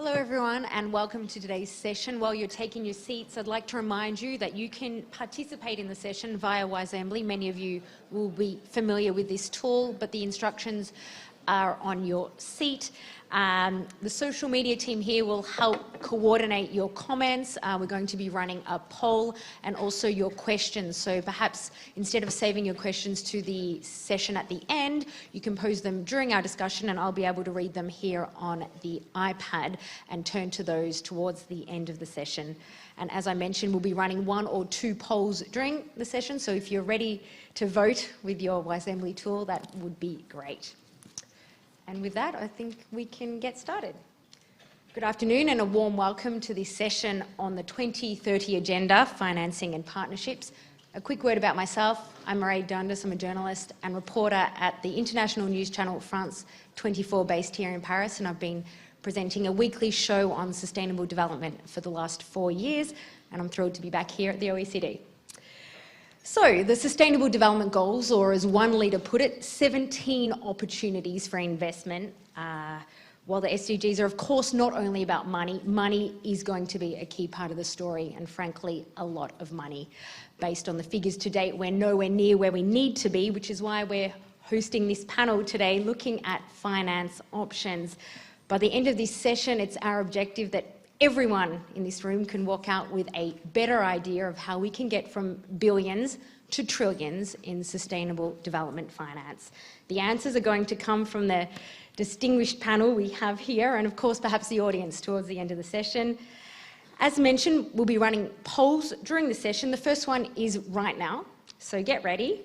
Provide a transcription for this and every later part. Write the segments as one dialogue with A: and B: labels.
A: Hello everyone and welcome to today's session. While you're taking your seats, I'd like to remind you that you can participate in the session via Wisely. Many of you will be familiar with this tool, but the instructions are on your seat. The social media team here will help coordinate your comments. We're going to be running a poll and also your questions. So perhaps instead of saving your questions to the session at the end, you can pose them during our discussion and I'll be able to read them here on the iPad and turn to those towards the end of the session. And as I mentioned, we'll be running 1 or 2 polls during the session. So if you're ready to vote with your Wisely tool, that would be great. And with that, I think we can get started. Good afternoon and a warm welcome to this session on the 2030 Agenda, Financing and Partnerships. A quick word about myself. I'm Marie Dundas. I'm a journalist and reporter at the international news channel France 24 based here in Paris, and I've been presenting a weekly show on sustainable development for the last 4 years, and I'm thrilled to be back here at the OECD. So, the Sustainable Development Goals, or as one leader put it, 17 opportunities for investment. While the SDGs are, of course, not only about money, money is going to be a key part of the story, and frankly, a lot of money. Based on the figures to date, we're nowhere near where we need to be, which is why we're hosting this panel today, looking at finance options. By the end of this session, it's our objective that everyone in this room can walk out with a better idea of how we can get from billions to trillions in sustainable development finance. The answers are going to come from the distinguished panel we have here and, of course, perhaps the audience towards the end of the session. As mentioned, we'll be running polls during the session. The first one is right now, so get ready.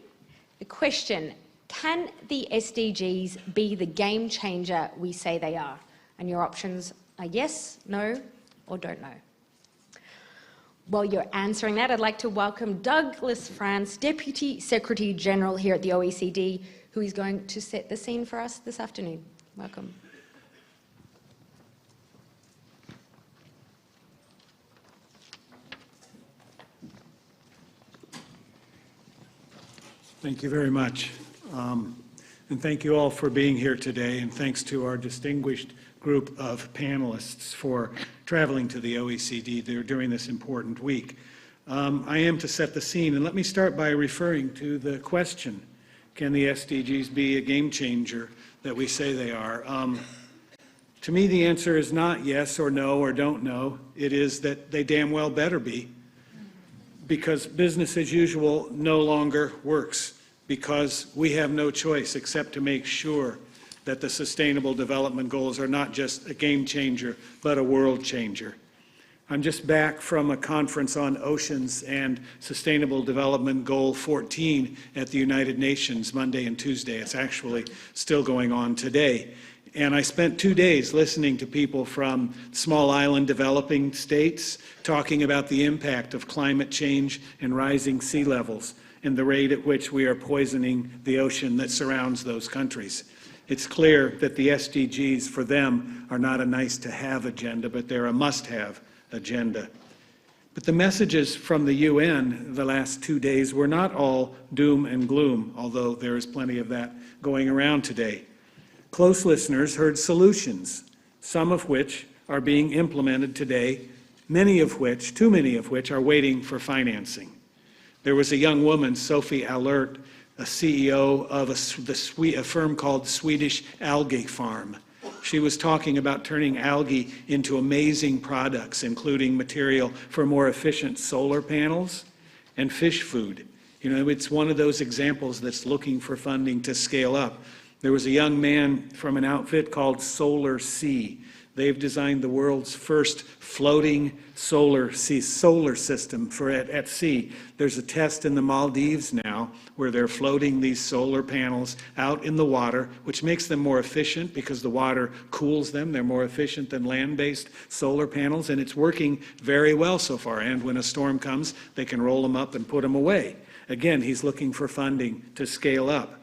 A: The question, can the SDGs be the game changer we say they are? And your options are yes, no, or don't know. While you're answering that, I'd like to welcome Douglas France, Deputy Secretary General here at the OECD, who is going to set the scene for us this afternoon. Welcome.
B: Thank you very much. And thank you all for being here today, and thanks to our distinguished group of panelists for traveling to the OECD during this important week. I am to set the scene, and let me start by referring to the question, can the SDGs be a game changer that we say they are? To me, the answer is not yes or no or don't know. It is that they damn well better be, because business as usual no longer works, because we have no choice except to make sure that the Sustainable Development Goals are not just a game changer, but a world changer. I'm just back from a conference on oceans and Sustainable Development Goal 14 at the United Nations Monday and Tuesday. It's actually still going on today. And I spent 2 days listening to people from small island developing states talking about the impact of climate change and rising sea levels and the rate at which we are poisoning the ocean that surrounds those countries. It's clear that the SDGs for them are not a nice-to-have agenda, but they're a must-have agenda. But the messages from the UN the last 2 days were not all doom and gloom, although there is plenty of that going around today. Close listeners heard solutions, some of which are being implemented today, too many of which are waiting for financing. There was a young woman, Sophie Allert, a CEO of a firm called Swedish Algae Farm. She was talking about turning algae into amazing products, including material for more efficient solar panels and fish food. You know, it's one of those examples that's looking for funding to scale up. There was a young man from an outfit called Solar Sea. They've designed the world's first floating solar system at sea. There's a test in the Maldives now where they're floating these solar panels out in the water, which makes them more efficient because the water cools them. They're more efficient than land-based solar panels, and it's working very well so far. And when a storm comes, they can roll them up and put them away. Again, he's looking for funding to scale up.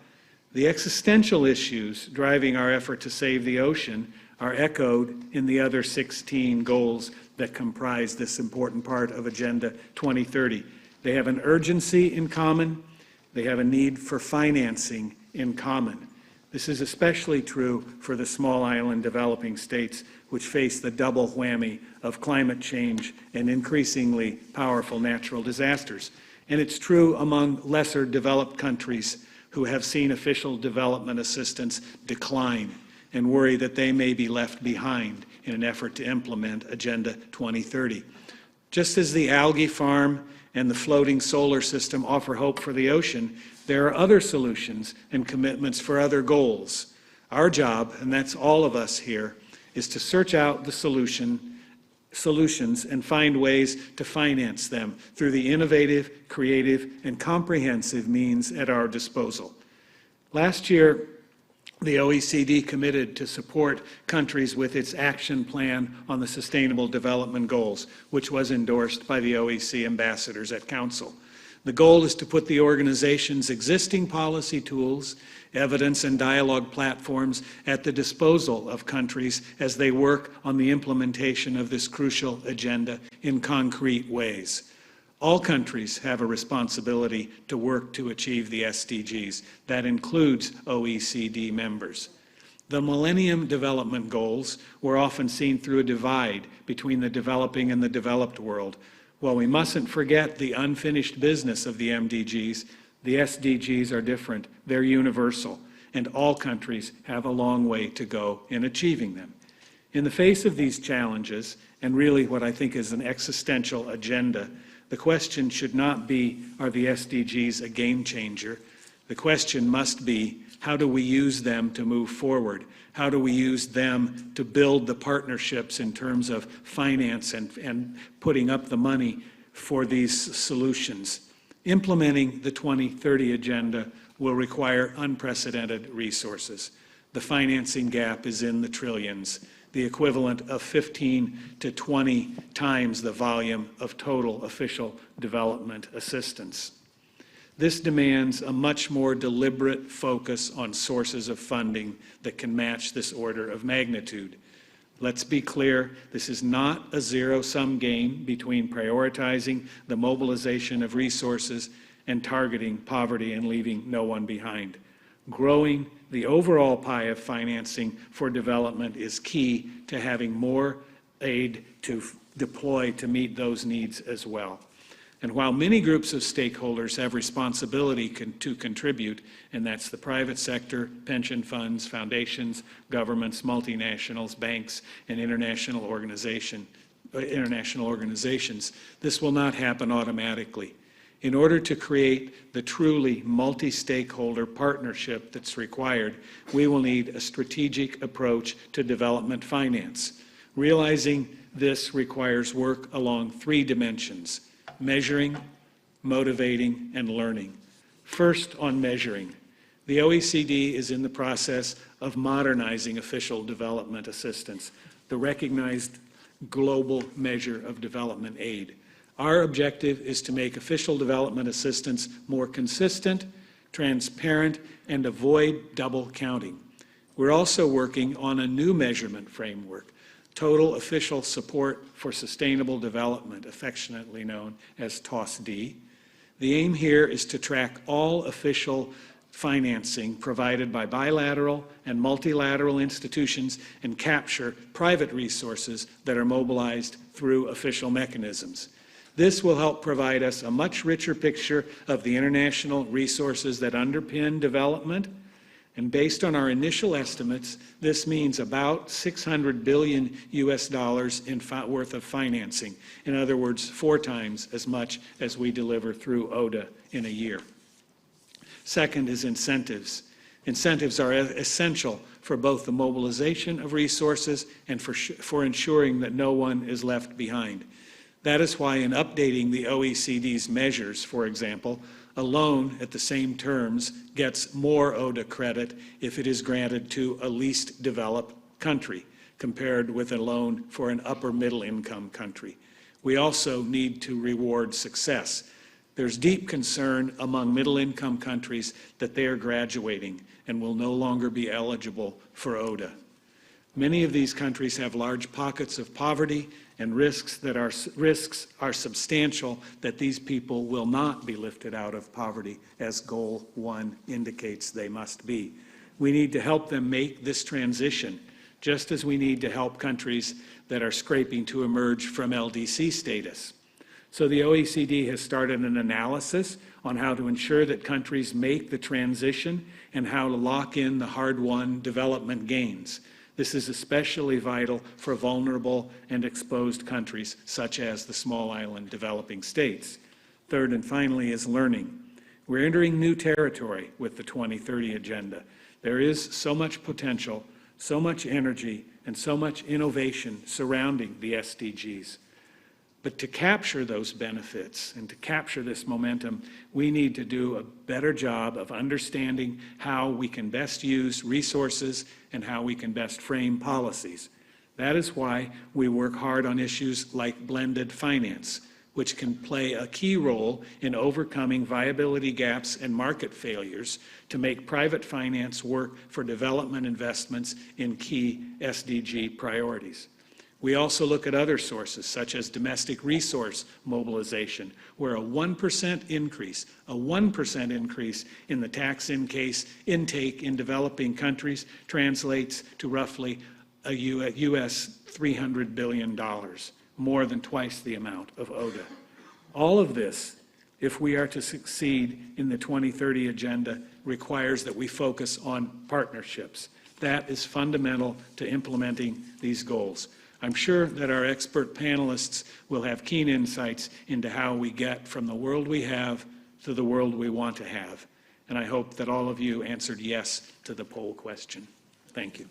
B: The existential issues driving our effort to save the ocean are echoed in the other 16 goals that comprise this important part of Agenda 2030. They have an urgency in common. They have a need for financing in common. This is especially true for the small island developing states, which face the double whammy of climate change and increasingly powerful natural disasters. And it's true among lesser developed countries who have seen official development assistance decline and worry that they may be left behind in an effort to implement Agenda 2030. Just as the algae farm and the floating solar system offer hope for the ocean, there are other solutions and commitments for other goals. Our job, and that's all of us here, is to search out the solutions and find ways to finance them through the innovative, creative, and comprehensive means at our disposal. Last year, the OECD committed to support countries with its action plan on the Sustainable Development Goals, which was endorsed by the OECD ambassadors at Council. The goal is to put the organization's existing policy tools, evidence, and dialogue platforms at the disposal of countries as they work on the implementation of this crucial agenda in concrete ways. All countries have a responsibility to work to achieve the SDGs. That includes OECD members. The Millennium Development Goals were often seen through a divide between the developing and the developed world. While we mustn't forget the unfinished business of the MDGs, the SDGs are different. They're universal, and all countries have a long way to go in achieving them. In the face of these challenges, and really what I think is an existential agenda, the question should not be, are the SDGs a game changer? The question must be, how do we use them to move forward? How do we use them to build the partnerships in terms of finance and putting up the money for these solutions? Implementing the 2030 Agenda will require unprecedented resources. The financing gap is in the trillions, the equivalent of 15 to 20 times the volume of total official development assistance. This demands a much more deliberate focus on sources of funding that can match this order of magnitude. Let's be clear, this is not a zero-sum game between prioritizing the mobilization of resources and targeting poverty and leaving no one behind. Growing the overall pie of financing for development is key to having more aid to deploy to meet those needs as well. And while many groups of stakeholders have responsibility to contribute, and that's the private sector, pension funds, foundations, governments, multinationals, banks, and international organizations, this will not happen automatically. In order to create the truly multi-stakeholder partnership that's required, we will need a strategic approach to development finance. Realizing this requires work along three dimensions: measuring, motivating, and learning. First, on measuring. The OECD is in the process of modernizing official development assistance, the recognized global measure of development aid. Our objective is to make official development assistance more consistent, transparent, and avoid double counting. We're also working on a new measurement framework, Total Official Support for Sustainable Development, affectionately known as TOSD. The aim here is to track all official financing provided by bilateral and multilateral institutions and capture private resources that are mobilized through official mechanisms. This will help provide us a much richer picture of the international resources that underpin development. And based on our initial estimates, this means about $600 billion worth of financing. In other words, 4 times as much as we deliver through ODA in a year. Second is incentives. Incentives are essential for both the mobilization of resources and for ensuring that no one is left behind. That is why in updating the OECD's measures, for example, a loan at the same terms gets more ODA credit if it is granted to a least developed country compared with a loan for an upper middle income country. We also need to reward success. There's deep concern among middle income countries that they are graduating and will no longer be eligible for ODA. Many of these countries have large pockets of poverty and risks are substantial that these people will not be lifted out of poverty as Goal 1 indicates they must be. We need to help them make this transition, just as we need to help countries that are scraping to emerge from LDC status. So the OECD has started an analysis on how to ensure that countries make the transition and how to lock in the hard-won development gains. This is especially vital for vulnerable and exposed countries, such as the small island developing states. Third and finally is learning. We're entering new territory with the 2030 Agenda. There is so much potential, so much energy, and so much innovation surrounding the SDGs. But to capture those benefits and to capture this momentum, we need to do a better job of understanding how we can best use resources and how we can best frame policies. That is why we work hard on issues like blended finance, which can play a key role in overcoming viability gaps and market failures to make private finance work for development investments in key SDG priorities. We also look at other sources, such as domestic resource mobilization, where a 1% increase in the tax intake in developing countries translates to roughly a US $300 billion, more than twice the amount of ODA. All of this, if we are to succeed in the 2030 Agenda, requires that we focus on partnerships. That is fundamental to implementing these goals. I'm sure that our expert panelists will have keen insights into how we get from the world we have to the world we want to have. And I hope that all of you answered yes to the poll question. Thank you.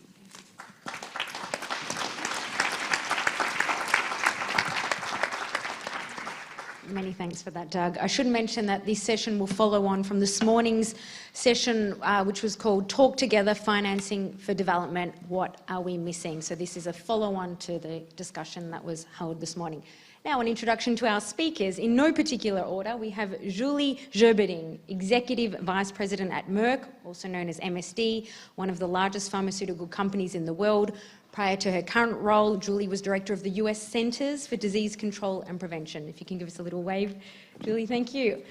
A: Many thanks for that, Doug. I should mention that this session will follow on from this morning's session, which was called Talk Together, Financing for Development, What Are We Missing? So this is a follow-on to the discussion that was held this morning. Now, an introduction to our speakers. In no particular order, we have Julie Gerberding, Executive Vice President at Merck, also known as MSD, one of the largest pharmaceutical companies in the world. Prior to her current role, Julie was Director of the US Centers for Disease Control and Prevention. If you can give us a little wave, Julie, thank you.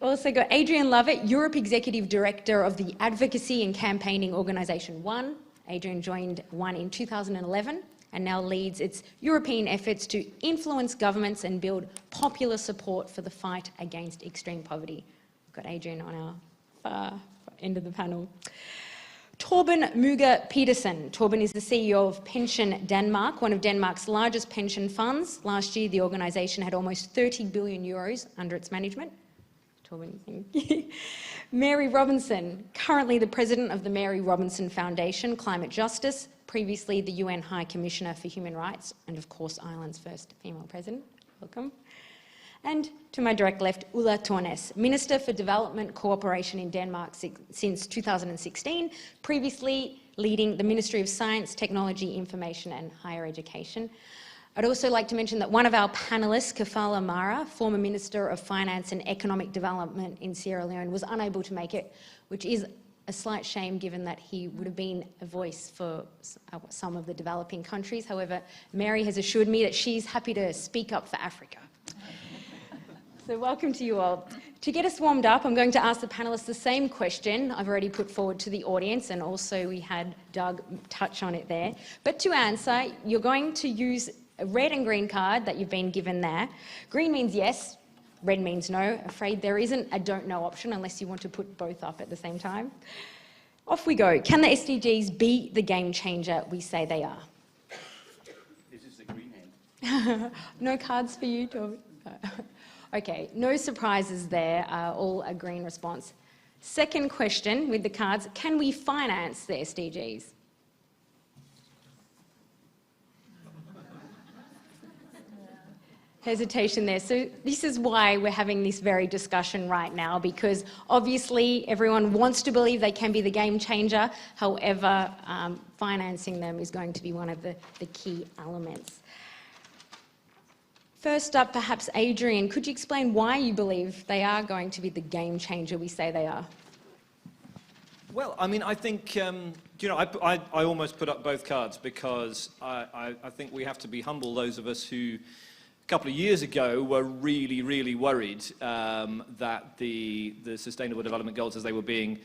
A: Also got Adrian Lovett, Europe Executive Director of the Advocacy and Campaigning Organisation ONE. Adrian joined ONE in 2011 and now leads its European efforts to influence governments and build popular support for the fight against extreme poverty. We've got Adrian on our far end of the panel. Torben Muger Petersen. Torben is the CEO of Pension Denmark, one of Denmark's largest pension funds. Last year, the organisation had almost 30 billion euros under its management. Torben, thank you. Mary Robinson, currently the president of the Mary Robinson Foundation, Climate Justice, previously the UN High Commissioner for Human Rights, and of course, Ireland's first female president. Welcome. And to my direct left, Ulla Tornes, Minister for Development Cooperation in Denmark since 2016, previously leading the Ministry of Science, Technology, Information and Higher Education. I'd also like to mention that one of our panellists, Kafala Mara, former Minister of Finance and Economic Development in Sierra Leone, was unable to make it, which is a slight shame given that he would have been a voice for some of the developing countries. However, Mary has assured me that she's happy to speak up for Africa. So welcome to you all. To get us warmed up, I'm going to ask the panellists the same question I've already put forward to the audience, and also we had Doug touch on it there. But to answer, you're going to use a red and green card that you've been given there. Green means yes, red means no. Afraid there isn't a don't know option unless you want to put both up at the same time. Off we go. Can the SDGs be the game changer we say they are?
C: This is the green hand.
A: No cards for you, Toby? Okay, no surprises there, all a green response. Second question with the cards, can we finance the SDGs? Hesitation there. So this is why we're having this very discussion right now, because obviously everyone wants to believe they can be the game changer. However, financing them is going to be one of the key elements. First up, perhaps Adrian, could you explain why you believe they are going to be the game changer we say they are?
C: Well, I mean, I think, I almost put up both cards because I think we have to be humble, those of us who a couple of years ago were really, really worried that the Sustainable Development Goals, as they were being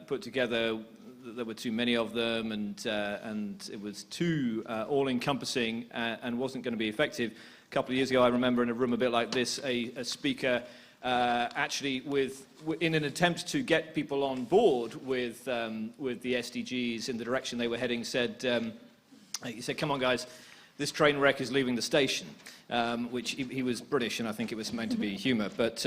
C: put together, there were too many of them, and it was too all-encompassing and wasn't going to be effective. A couple of years ago, I remember in a room a bit like this, a speaker actually in an attempt to get people on board with the SDGs in the direction they were heading, he said, "Come on, guys, this train wreck is leaving the station," which he was British, and I think it was meant to be humour. But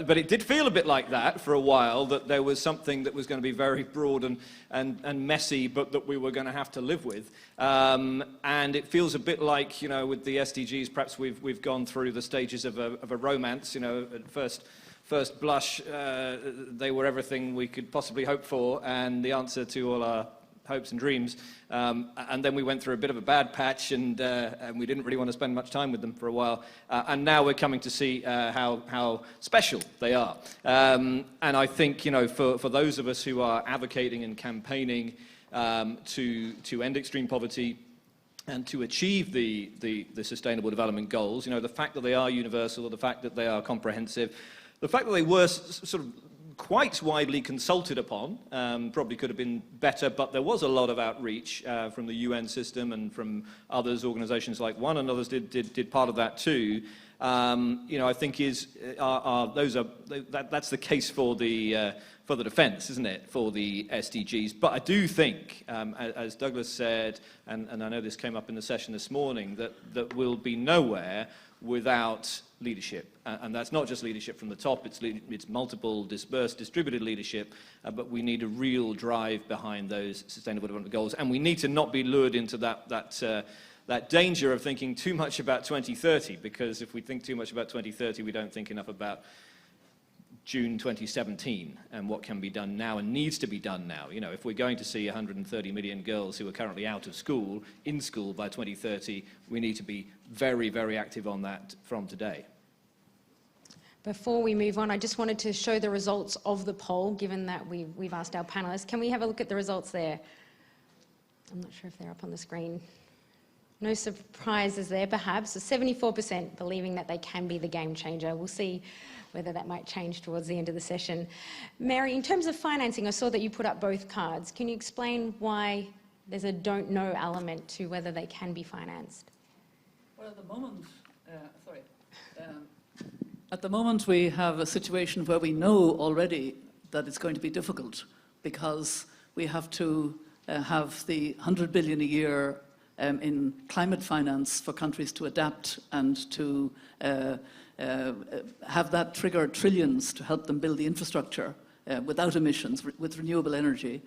C: it did feel a bit like that for a while, that there was something that was going to be very broad and messy, but that we were going to have to live with. And it feels a bit like, with the SDGs, perhaps we've gone through the stages of a romance. At first blush, they were everything we could possibly hope for, and the answer to all our hopes and dreams, and then we went through a bit of a bad patch, and we didn't really want to spend much time with them for a while, and now we're coming to see how special they are. And I think, for those of us who are advocating and campaigning to end extreme poverty and to achieve the Sustainable Development Goals, the fact that they are universal, the fact that they are comprehensive, the fact that they were sort of quite widely consulted upon, probably could have been better, but there was a lot of outreach from the UN system and from others, organizations like One and others did part of that too. I think that's the case for the defense, isn't it, for the SDGs. But I do think, as Douglas said, and I know this came up in the session this morning, that we'll be nowhere without leadership. And that's not just leadership from the top, it's multiple, dispersed, distributed leadership, but we need a real drive behind those Sustainable Development Goals. And we need to not be lured into that danger of thinking too much about 2030, because if we think too much about 2030, we don't think enough about June 2017 and what can be done now and needs to be done now. If we're going to see 130 million girls who are currently out of school, in school by 2030, we need to be very, very active on that from today.
A: Before we move on, I just wanted to show the results of the poll, given that we've asked our panellists. Can we have a look at the results there? I'm not sure if they're up on the screen. No surprises there, perhaps. So 74% believing that they can be the game changer. We'll see whether that might change towards the end of the session. Mary, in terms of financing, I saw that you put up both cards. Can you explain why there's a don't know element to whether they can be financed?
D: Well, at the moment we have a situation where we know already that it's going to be difficult, because we have to have the 100 billion a year in climate finance for countries to adapt and to have that trigger trillions to help them build the infrastructure without emissions, with renewable energy.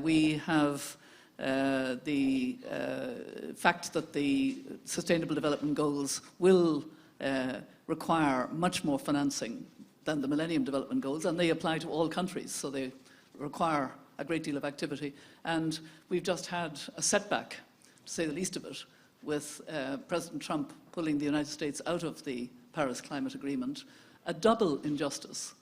D: We have the fact that the Sustainable Development Goals will require much more financing than the Millennium Development Goals, and they apply to all countries, so they require a great deal of activity. And we've just had a setback, to say the least of it, with President Trump pulling the United States out of the Paris Climate Agreement, a double injustice,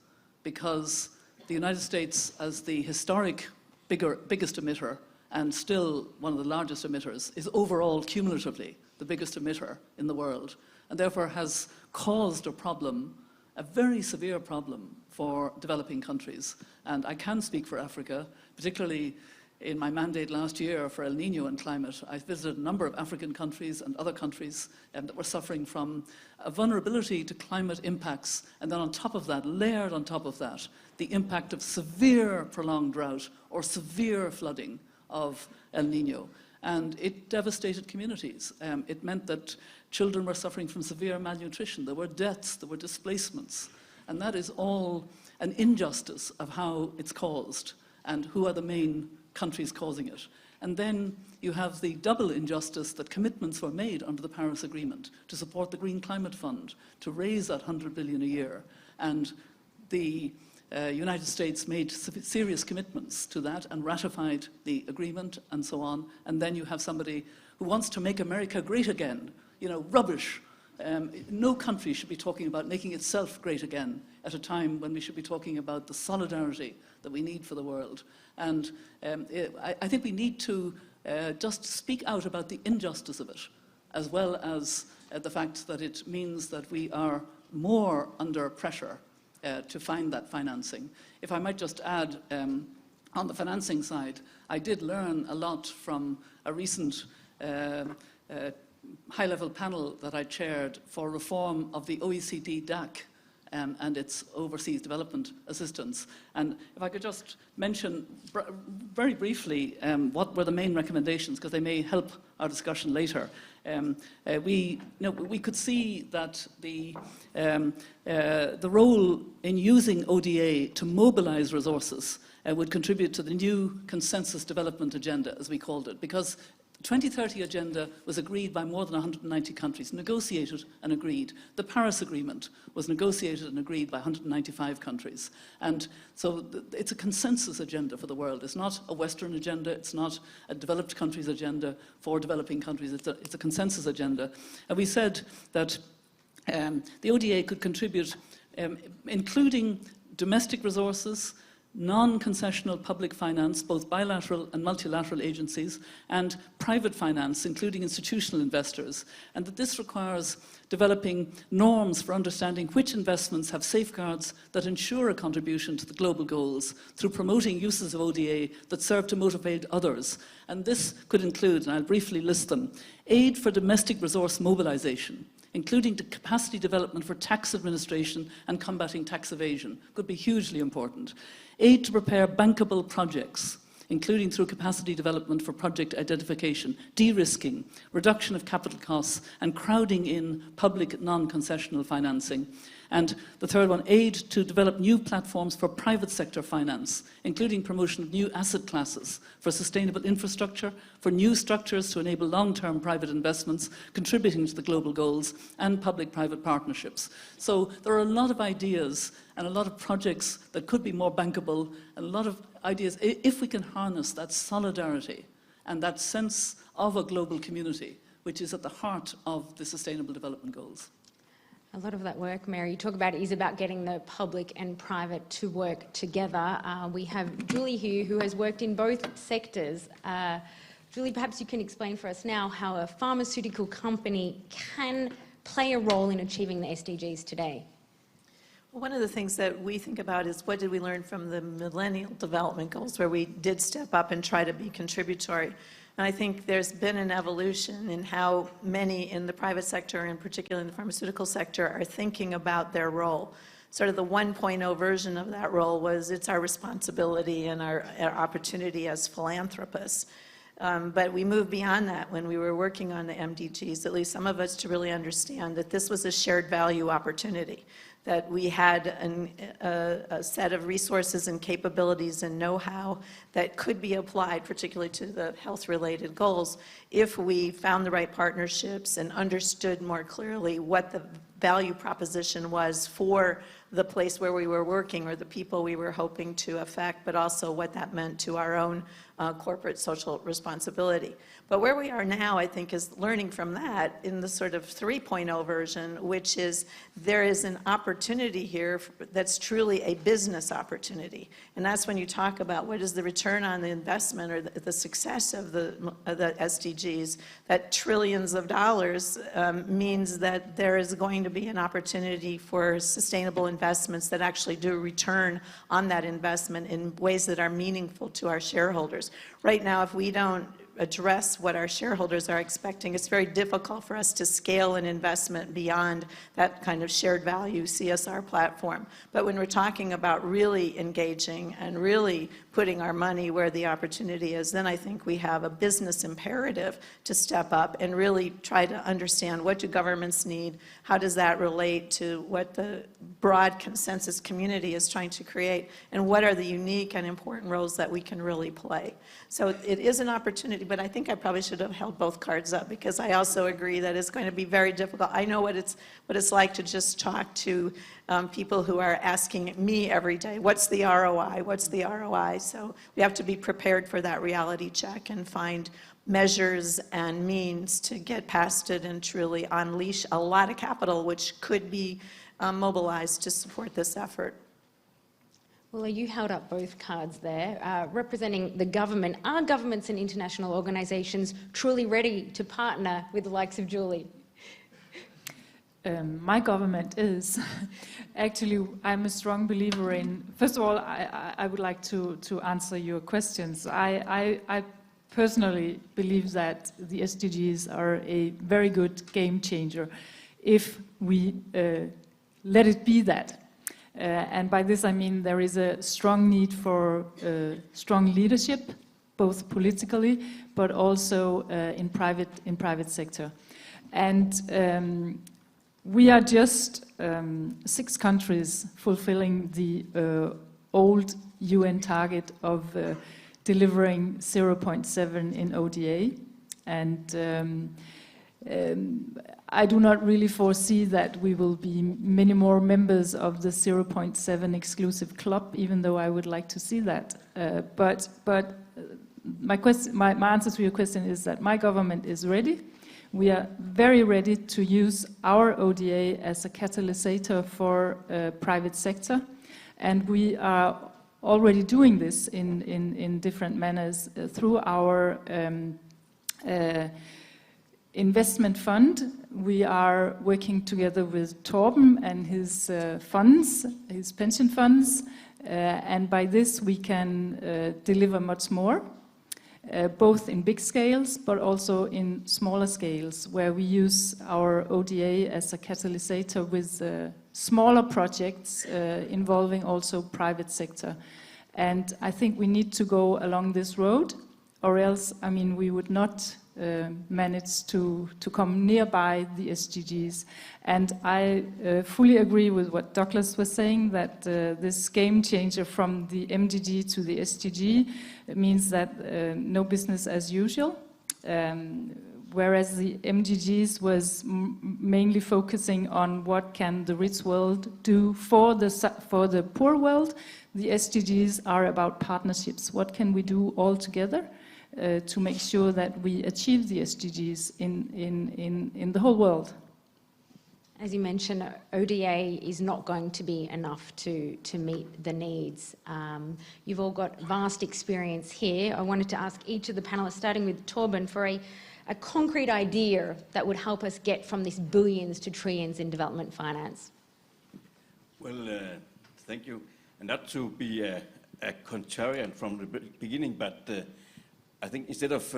D: because the United States, as the historic biggest emitter and still one of the largest emitters, is overall cumulatively the biggest emitter in the world, and therefore has caused a problem, a very severe problem for developing countries. And I can speak for Africa, particularly in my mandate last year for El Niño and climate. I visited a number of African countries and other countries that were suffering from a vulnerability to climate impacts, and then on top of that, layered on top of that, the impact of severe prolonged drought or severe flooding of El Niño. And it devastated communities. It meant that children were suffering from severe malnutrition. There were deaths, there were displacements. And that is all an injustice of how it's caused and who are the main countries causing it. And then you have the double injustice that commitments were made under the Paris Agreement to support the Green Climate Fund, to raise that 100 billion a year. And the United States made serious commitments to that and ratified the agreement and so on. And then you have somebody who wants to make America great again. Rubbish. No country should be talking about making itself great again at a time when we should be talking about the solidarity that we need for the world. And I think we need to just speak out about the injustice of it, as well as the fact that it means that we are more under pressure to find that financing. If I might just add, on the financing side, I did learn a lot from a recent high-level panel that I chaired for reform of the OECD DAC and its overseas development assistance. And if I could just mention very briefly what were the main recommendations, because they may help our discussion later. We could see that the role in using ODA to mobilize resources would contribute to the new consensus development agenda, as we called it, because the 2030 agenda was agreed by more than 190 countries, negotiated and agreed. The Paris Agreement was negotiated and agreed by 195 countries. And so it's a consensus agenda for the world. It's not a Western agenda. It's not a developed countries agenda for developing countries. It's a consensus agenda. And we said that the ODA could contribute, including domestic resources, non-concessional public finance, both bilateral and multilateral agencies, and private finance, including institutional investors, and that this requires developing norms for understanding which investments have safeguards that ensure a contribution to the global goals through promoting uses of ODA that serve to motivate others. And this could include, and I'll briefly list them, aid for domestic resource mobilization, including the capacity development for tax administration and combating tax evasion, could be hugely important. Aid to prepare bankable projects, including through capacity development for project identification, de-risking, reduction of capital costs, and crowding in public non-concessional financing. And the third one, aid to develop new platforms for private sector finance, including promotion of new asset classes for sustainable infrastructure, for new structures to enable long-term private investments, contributing to the global goals, and public-private partnerships. So there are a lot of ideas and a lot of projects that could be more bankable, and a lot of ideas, if we can harness that solidarity and that sense of a global community, which is at the heart of the Sustainable Development Goals.
A: A lot of that work, Mary, you talk about is about getting the public and private to work together. We have Julie here, who has worked in both sectors. Julie, perhaps you can explain for us now how a pharmaceutical company can play a role in achieving the SDGs today.
E: One of the things that we think about is what did we learn from the Millennial Development Goals, where we did step up and try to be contributory. And I think there's been an evolution in how many in the private sector, and particularly in the pharmaceutical sector, are thinking about their role. Sort of the 1.0 version of that role was it's our responsibility and our opportunity as philanthropists. But we moved beyond that when we were working on the MDGs, at least some of us, to really understand that this was a shared value opportunity, that we had a set of resources and capabilities and know-how that could be applied, particularly to the health-related goals, if we found the right partnerships and understood more clearly what the value proposition was for the place where we were working or the people we were hoping to affect, but also what that meant to our own corporate social responsibility. But where we are now, I think, is learning from that in the sort of 3.0 version, which is there is an opportunity here that's truly a business opportunity. And that's when you talk about what is the return on the investment or the success of the SDGs, that trillions of dollars means that there is going to be an opportunity for sustainable investments that actually do return on that investment in ways that are meaningful to our shareholders. Right now, if we don't address what our shareholders are expecting, it's very difficult for us to scale an investment beyond that kind of shared value CSR platform. But when we're talking about really engaging and really putting our money where the opportunity is, then I think we have a business imperative to step up and really try to understand what do governments need, how does that relate to what the broad consensus community is trying to create, and what are the unique and important roles that we can really play. So it is an opportunity, but I think I probably should have held both cards up, because I also agree that it's going to be very difficult. I know what it's like to just talk to people who are asking me every day, what's the ROI, what's the ROI? So we have to be prepared for that reality check and find measures and means to get past it and truly unleash a lot of capital which could be mobilized to support this effort.
A: Well, you held up both cards there, representing the government. Are governments and international organisations truly ready to partner with the likes of Julie?
F: My government is. Actually, I'm a strong believer in, first of all, I would like to answer your questions. I personally believe that the SDGs are a very good game changer if we let it be that. And by this I mean there is a strong need for strong leadership, both politically but also in private sector. And we are just 6 countries fulfilling the old UN target of delivering 0.7 in ODA. And I do not really foresee that we will be many more members of the 0.7 exclusive club, even though I would like to see that. But my answer to your question is that my government is ready. We are very ready to use our ODA as a catalyst for private sector, and we are already doing this in different manners through our investment fund. We are working together with Torben and his funds, his pension funds, and by this we can deliver much more. Both in big scales, but also in smaller scales, where we use our ODA as a catalyst with smaller projects involving also private sector. And I think we need to go along this road, or else, I mean, we would not manage to come nearby the SDGs. And I fully agree with what Douglas was saying, that this game changer from the MDG to the SDG means that no business as usual. Whereas the MDGs was mainly focusing on what can the rich world do for the poor world, the SDGs are about partnerships. What can we do all together to make sure that we achieve the SDGs in the whole world?
A: As you mentioned, ODA is not going to be enough to meet the needs. You've all got vast experience here. I wanted to ask each of the panelists, starting with Torben, for a concrete idea that would help us get from this billions to trillions in development finance.
G: Well, thank you. And not to be a contrarian from the beginning, but I think instead of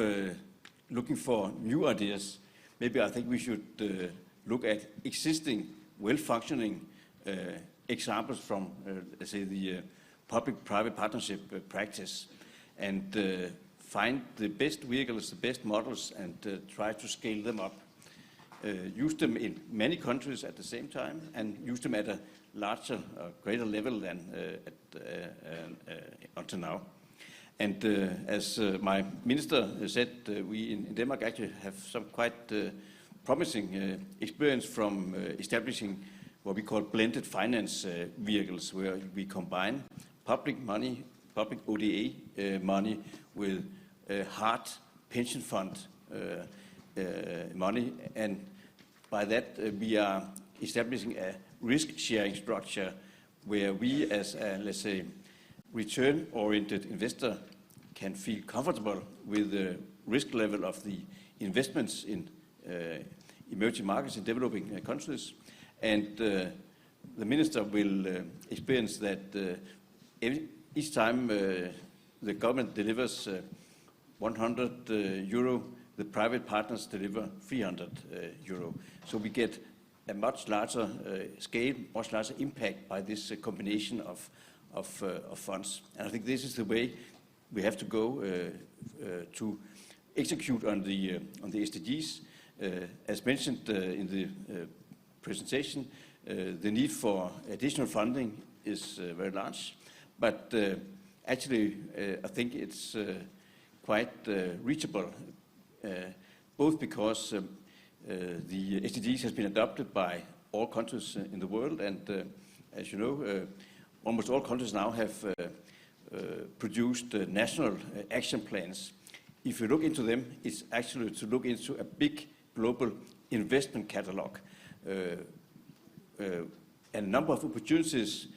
G: looking for new ideas, maybe I think we should look at existing, well-functioning examples from, let's say, the public-private partnership practice, and find the best vehicles, the best models, and try to scale them up. Use them in many countries at the same time, and use them at a larger, greater level than until now. And as my minister said, we in Denmark actually have some quite promising experience from establishing what we call blended finance vehicles, where we combine public money, public ODA money with hard pension fund money, and by that we are establishing a risk-sharing structure where we, as a, let's say, return-oriented investor, can feel comfortable with the risk level of the investments in emerging markets in developing countries. And the minister will experience that each time the government delivers 100 euro, the private partners deliver 300 euro. So we get a much larger scale, much larger impact by this combination of funds. And I think this is the way we have to go to execute on the SDGs. As mentioned in the presentation, the need for additional funding is very large, but actually I think it's quite reachable, both because the SDGs has been adopted by all countries in the world, and as you know, almost all countries now have produced national action plans. If you look into them, it's actually to look into a big global investment catalog, and a number of opportunities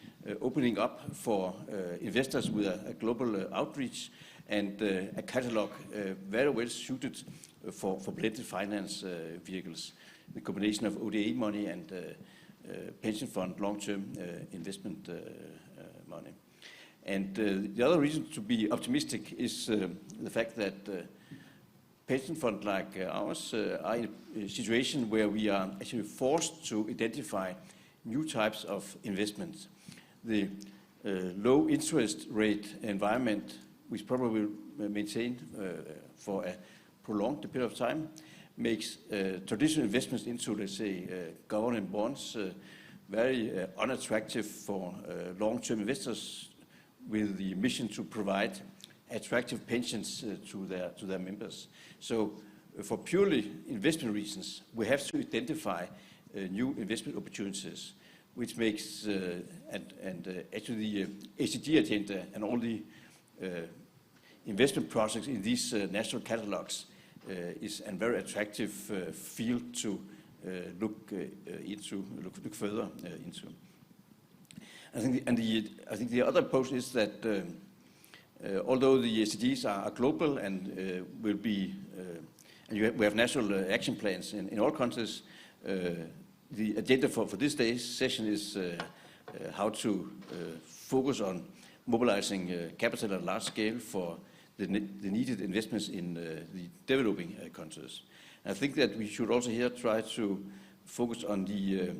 G: opening up for investors with a global outreach and a catalog very well suited for blended finance vehicles. The combination of ODA money and pension fund long-term investment money. And the other reason to be optimistic is the fact that pension funds like ours are in a situation where we are actually forced to identify new types of investments. The low interest rate environment, which probably will maintain for a prolonged period of time, makes traditional investments into, let's say, government bonds very unattractive for long-term investors with the mission to provide attractive pensions to their members. So for purely investment reasons, we have to identify new investment opportunities, which makes, actually the OECD agenda and all the investment projects in these national catalogs is a very attractive field to look further into. I think the other approach is that although the SDGs are global and will be, and we have national action plans in all countries, the agenda for this day's session is how to focus on mobilizing capital at large scale for the needed investments in the developing countries. And I think that we should also here try to focus on the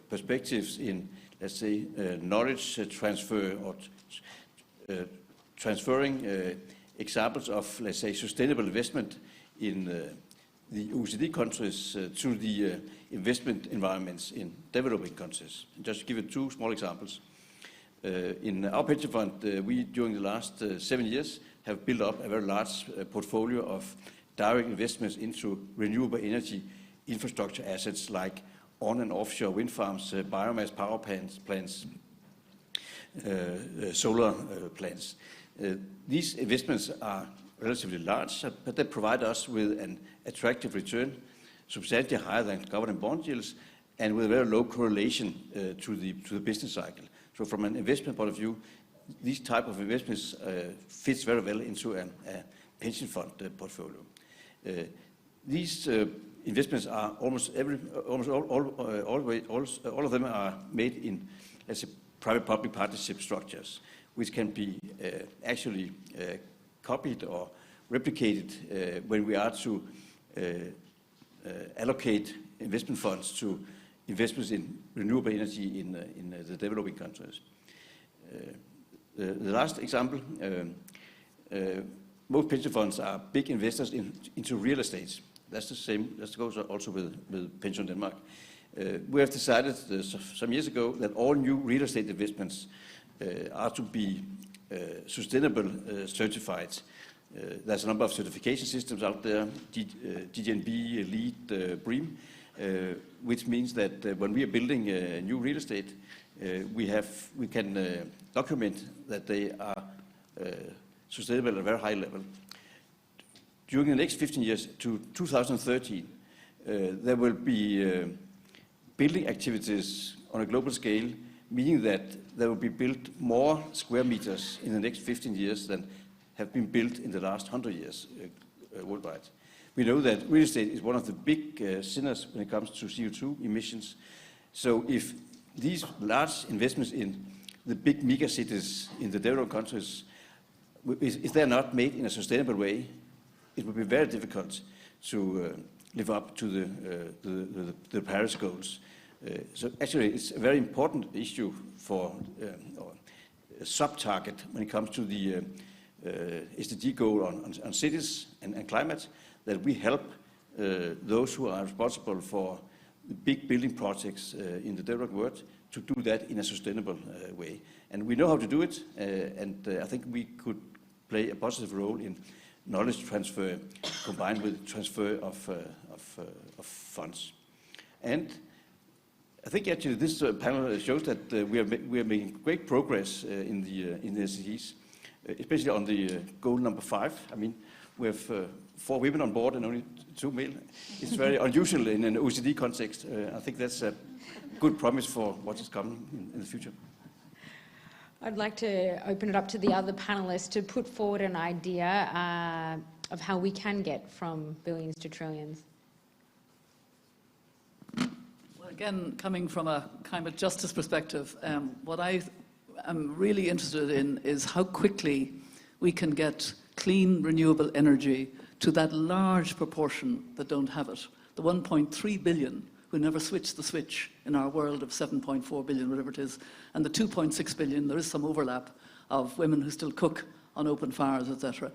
G: perspectives in, let's say, knowledge transfer or transferring examples of, let's say, sustainable investment in the OECD countries to the investment environments in developing countries. Just to give you two small examples. In our pension fund, we, during the last 7 years, have built up a very large portfolio of direct investments into renewable energy infrastructure assets like on and offshore wind farms, biomass power plants, solar plants. These investments are relatively large, but they provide us with an attractive return, substantially higher than government bond yields, and with a very low correlation to the business cycle. So from an investment point of view, these type of investments fits very well into a pension fund portfolio. These investments are all of them are made in, as a private-public partnership structures, which can be actually copied or replicated when we are to allocate investment funds to investments in renewable energy in the developing countries. The last example, most pension funds are big investors into real estate. That's the same, that goes also with Pension Denmark. We have decided some years ago that all new real estate investments are to be sustainable certified. There's a number of certification systems out there, DGNB, LEED, BREEAM, which means that when we are building new real estate, we can document that they are sustainable at a very high level. During the next 15 years to 2013, there will be building activities on a global scale, meaning that there will be built more square meters in the next 15 years than have been built in the last 100 years worldwide. We know that real estate is one of the big sinners when it comes to CO2 emissions. So if these large investments in the big mega cities in the developed countries, if they're not made in a sustainable way, it will be very difficult to live up to the Paris goals. So actually, it's a very important issue for a sub-target when it comes to the SDG goal on cities and climate, that we help those who are responsible for the big building projects in the developed world to do that in a sustainable way. And we know how to do it, and I think we could play a positive role in knowledge transfer combined with transfer of funds. And I think actually this panel shows that we are making great progress in the SDGs, especially on the goal number 5. I mean, we have 4 women on board and only 2 male. It's very unusual in an OECD context. I think that's a good promise for what is coming in the future.
A: I'd like to open it up to the other panelists to put forward an idea of how we can get from billions to trillions.
D: Well, again, coming from a climate justice perspective, what I am really interested in is how quickly we can get clean, renewable energy to that large proportion that don't have it. The 1.3 billion who never switch the switch in our world of 7.4 billion, whatever it is, and the 2.6 billion, there is some overlap of women who still cook on open fires, etc.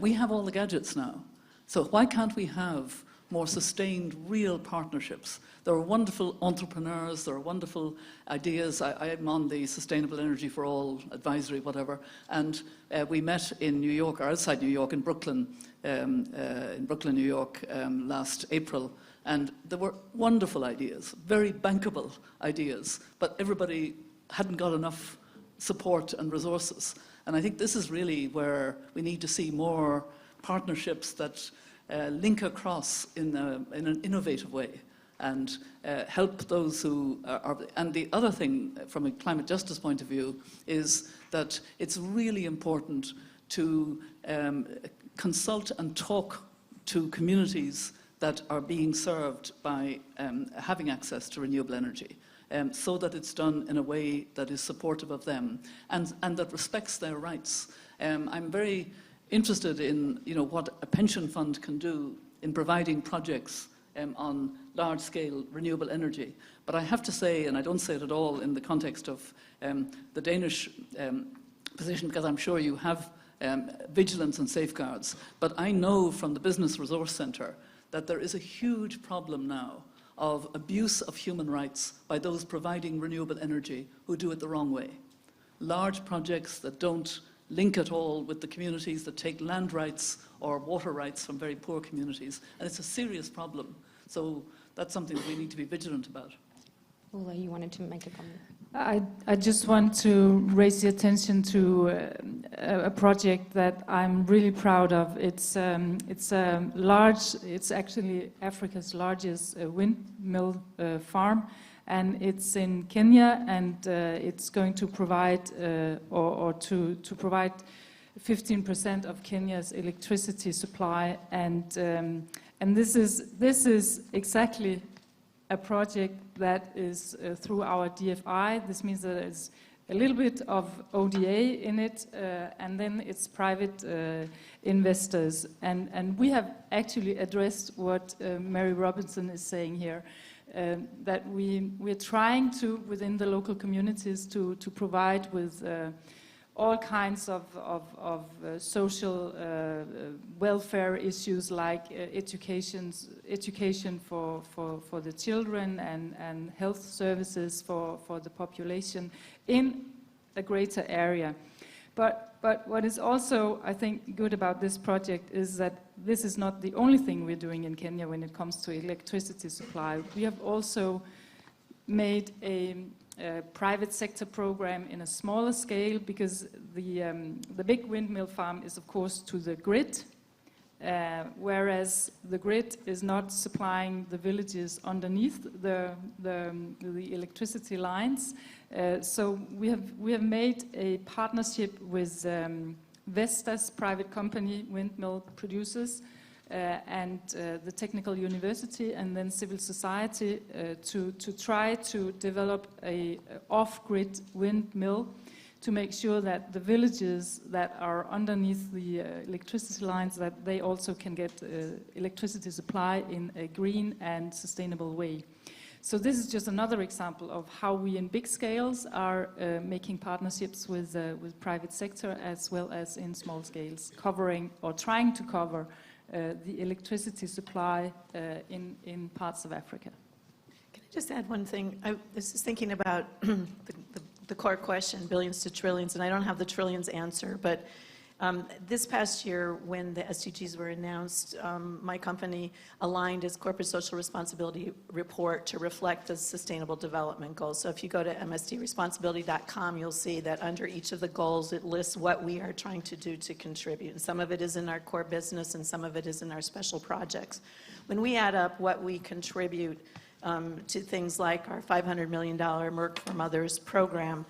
D: We have all the gadgets now. So why can't we have more sustained, real partnerships? There are wonderful entrepreneurs, there are wonderful ideas. I'm on the Sustainable Energy for All advisory, whatever, and we met in New York, or outside New York, in Brooklyn, New York, last April, and there were wonderful ideas, very bankable ideas, but everybody hadn't got enough support and resources. And I think this is really where we need to see more partnerships that link across in an innovative way and help those who are. And the other thing, from a climate justice point of view, is that it's really important to consult and talk to communities that are being served by having access to renewable energy, so that it's done in a way that is supportive of them and that respects their rights. I'm very interested in what a pension fund can do in providing projects on large-scale renewable energy. But I have to say, and I don't say it at all in the context of the Danish position, because I'm sure you have vigilance and safeguards, but I know from the Business Resource Centre that there is a huge problem now of abuse of human rights by those providing renewable energy who do it the wrong way. Large projects that don't link at all with the communities, that take land rights or water rights from very poor communities. And it's a serious problem. So that's something that we need to be vigilant about.
A: Although you wanted to make a comment.
F: I just want to raise the attention to a project that I'm really proud of. It's actually Africa's largest windmill farm, and it's in Kenya, and it's going to provide to provide 15% of Kenya's electricity supply, and this is exactly a project that is through our DFI. This means that there's a little bit of ODA in it, and then it's private investors. And we have actually addressed what Mary Robinson is saying here, that we're trying to, within the local communities, to provide with all kinds of social welfare issues, like education for the children and health services for the population in a greater area. But what is also, I think, good about this project is that this is not the only thing we're doing in Kenya when it comes to electricity supply. We have also made a private sector program in a smaller scale, because the big windmill farm is, of course, to the grid, whereas the grid is not supplying the villages underneath the electricity lines. So we have made a partnership with Vestas private company, windmill producers, and the technical university, and then civil society, to try to develop a off-grid windmill to make sure that the villages that are underneath the electricity lines, that they also can get electricity supply in a green and sustainable way. So this is just another example of how we in big scales are making partnerships with private sector, as well as in small scales, covering or trying to cover the electricity supply in parts of Africa.
E: Can I just add one thing? I was just thinking about the core question, billions to trillions, and I don't have the trillions answer, but this past year when the SDGs were announced, my company aligned its corporate social responsibility report to reflect the sustainable development goals. So if you go to msdresponsibility.com, you'll see that under each of the goals it lists what we are trying to do to contribute. And some of it is in our core business and some of it is in our special projects. When we add up what we contribute to things like our $500 million Merck for Mothers program,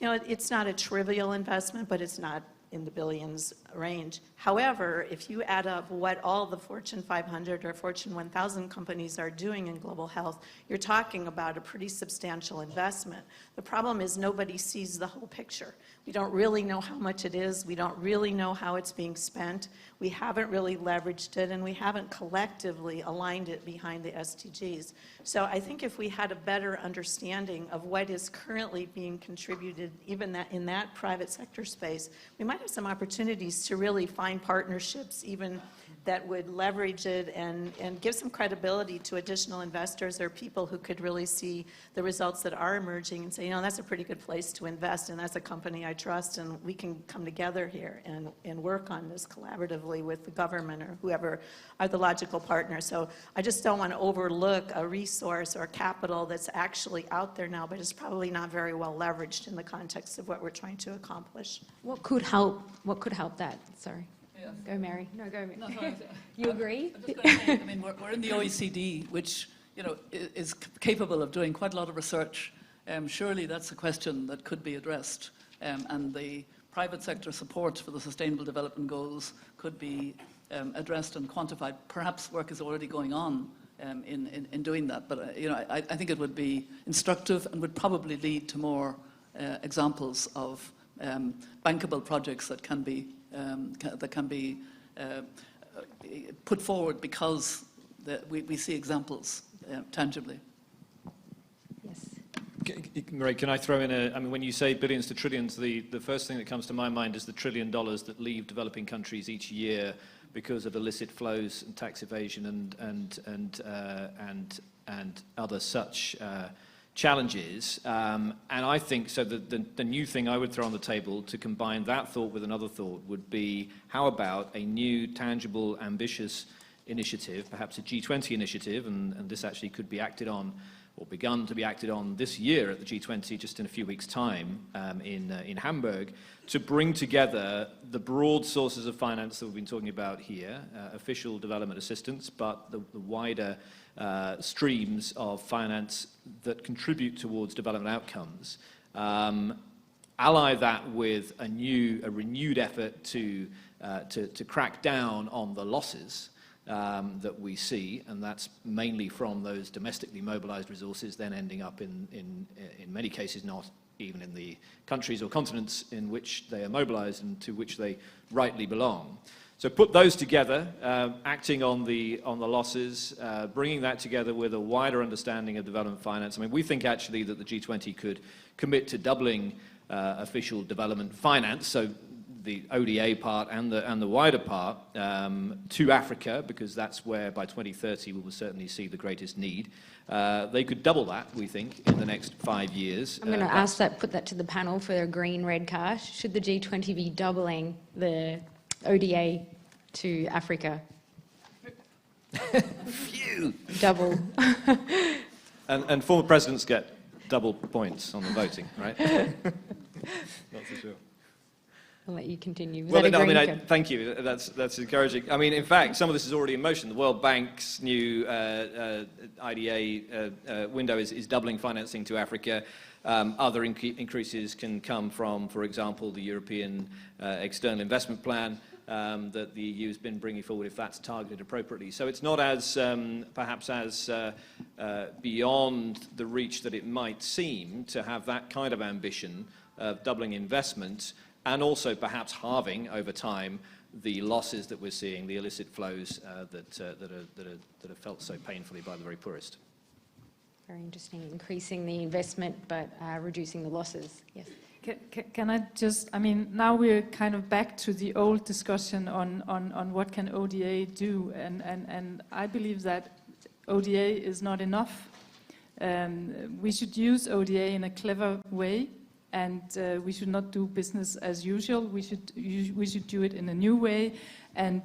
E: you know, it's not a trivial investment, but it's not in the billions range. However, if you add up what all the Fortune 500 or Fortune 1000 companies are doing in global health, you're talking about a pretty substantial investment. The problem is nobody sees the whole picture. We don't really know how much it is. We don't really know how it's being spent. We haven't really leveraged it, and we haven't collectively aligned it behind the SDGs. So I think if we had a better understanding of what is currently being contributed, even that in that private sector space, we might have some opportunities to really find partnerships even that would leverage it and give some credibility to additional investors or people who could really see the results that are emerging and say, you know, that's a pretty good place to invest, and that's a company I trust, and we can come together here and work on this collaboratively with the government or whoever are the logical partners. So I just don't want to overlook a resource or capital that's actually out there now, but it's probably not very well leveraged in the context of what we're trying to accomplish.
A: What could help that? Sorry.
D: Yeah.
A: Go, Mary. No, go, Mary.
D: No, sorry.
A: You agree?
D: I'm just going to say, I mean, we're in the OECD, which, you know, is capable of doing quite a lot of research. Surely that's a question that could be addressed, and the private sector support for the Sustainable Development Goals could be addressed and quantified. Perhaps work is already going on in doing that, but you know, I think it would be instructive and would probably lead to more examples of bankable projects that can be put forward because we see examples tangibly.
A: Yes.
C: Marie, can I throw in I mean, when you say billions to trillions, the first thing that comes to my mind is the $1 trillion that leave developing countries each year because of illicit flows and tax evasion and other such challenges. And I think so the new thing I would throw on the table to combine that thought with another thought would be, how about a new, tangible, ambitious initiative, perhaps a G20 initiative, and this actually could be acted on or begun to be acted on this year at the G20, just in a few weeks' time in Hamburg, to bring together the broad sources of finance that we've been talking about here, official development assistance, but the wider streams of finance that contribute towards development outcomes. Ally that with a renewed effort to crack down on the losses that we see, and that's mainly from those domestically mobilized resources then ending up in many cases not even in the countries or continents in which they are mobilized and to which they rightly belong. So put those together, acting on the losses, bringing that together with a wider understanding of development finance. I mean, we think actually that the G20 could commit to doubling official development finance, so the ODA part and the wider part, to Africa, because that's where by 2030 we will certainly see the greatest need. They could double that, we think, in the next 5 years.
A: I'm going to put that to the panel for a green red card. Should the G20 be doubling the ODA to Africa?
C: Phew!
A: Double.
C: And former presidents get double points on the voting, right? Not for sure.
A: I'll let you continue.
C: Well, no, I mean, thank you. That's encouraging. I mean, in fact, some of this is already in motion. The World Bank's new IDA window is doubling financing to Africa. Other increases can come from, for example, the European External Investment Plan that the EU has been bringing forward, if that's targeted appropriately. So it's not as, perhaps as beyond the reach that it might seem to have that kind of ambition of doubling investment, and also perhaps halving over time the losses that we're seeing, the illicit flows that are felt so painfully by the very poorest.
A: Very interesting. Increasing the investment, but reducing the losses. Yes.
F: Can I just, I mean, now we're kind of back to the old discussion on what can ODA do, and I believe that ODA is not enough. We should use ODA in a clever way, and we should not do business as usual. We should do it in a new way. And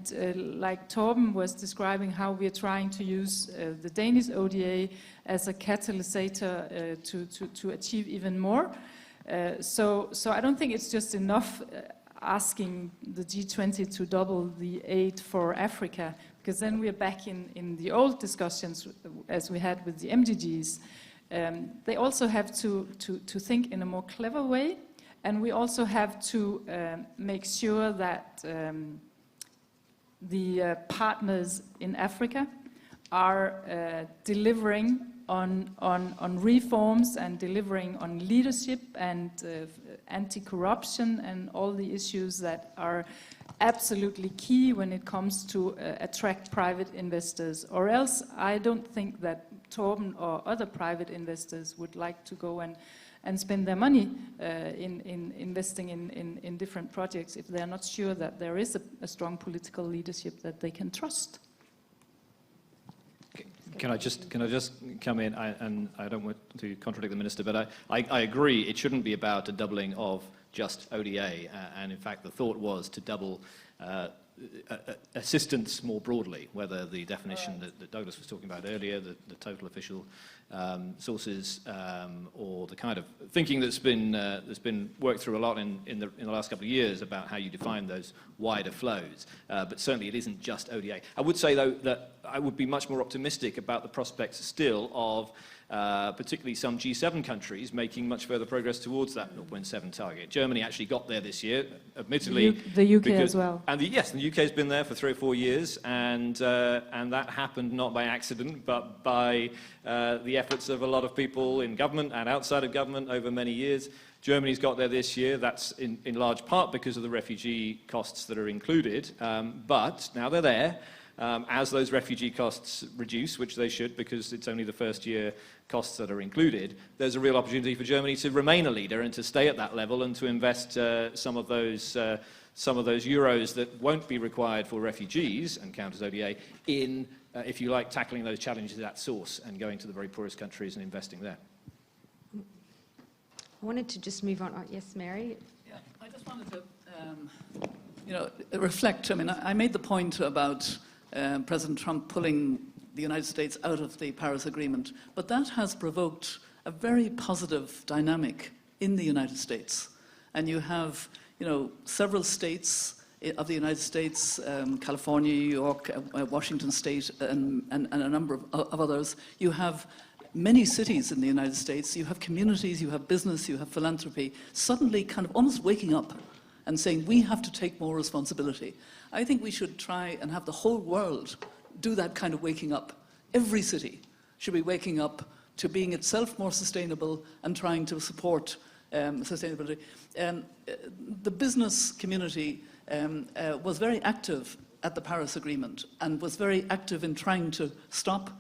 F: like Torben was describing, how we are trying to use the Danish ODA as a catalyst to achieve even more. So I don't think it's just enough asking the G20 to double the aid for Africa, because then we're back in the old discussions as we had with the MDGs. They also have to think in a more clever way And we also have to make sure that the partners in Africa are delivering on reforms and delivering on leadership and anti-corruption and all the issues that are absolutely key when it comes to attract private investors. Or else I don't think that Torben or other private investors would like to go and spend their money in investing in different projects if they're not sure that there is a strong political leadership that they can trust.
C: Can I just come in? And I don't want to contradict the Minister, but I agree it shouldn't be about a doubling of just ODA. And in fact, the thought was to double assistance more broadly, whether the definition that Douglas was talking about earlier, the total official sources, or the kind of thinking that's been worked through a lot in the last couple of years about how you define those wider flows. But certainly it isn't just ODA. I would say, though, that I would be much more optimistic about the prospects still of particularly some G7 countries making much further progress towards that 0.7 target. Germany actually got there this year, admittedly.
F: The UK as well.
C: And the UK's been there for 3 or 4 years, and that happened not by accident, but by the efforts of a lot of people in government and outside of government over many years. Germany's got there this year. That's in large part because of the refugee costs that are included, but now they're there. As those refugee costs reduce, which they should because it's only the first year costs that are included, there's a real opportunity for Germany to remain a leader and to stay at that level and to invest some of those euros that won't be required for refugees and count as ODA in, if you like, tackling those challenges at source and going to the very poorest countries and investing there.
A: I wanted to just move on. Oh, yes, Mary?
D: Yeah, I just wanted to reflect. I mean, I made the point about President Trump pulling the United States out of the Paris Agreement, but that has provoked a very positive dynamic in the United States. And you have, several states of the United States, California, New York, Washington State, and a number of others. You have many cities in the United States. You have communities, you have business, you have philanthropy, suddenly kind of almost waking up and saying, we have to take more responsibility. I think we should try and have the whole world do that kind of waking up. Every city should be waking up to being itself more sustainable and trying to support sustainability. The business community was very active at the Paris Agreement and was very active in trying to stop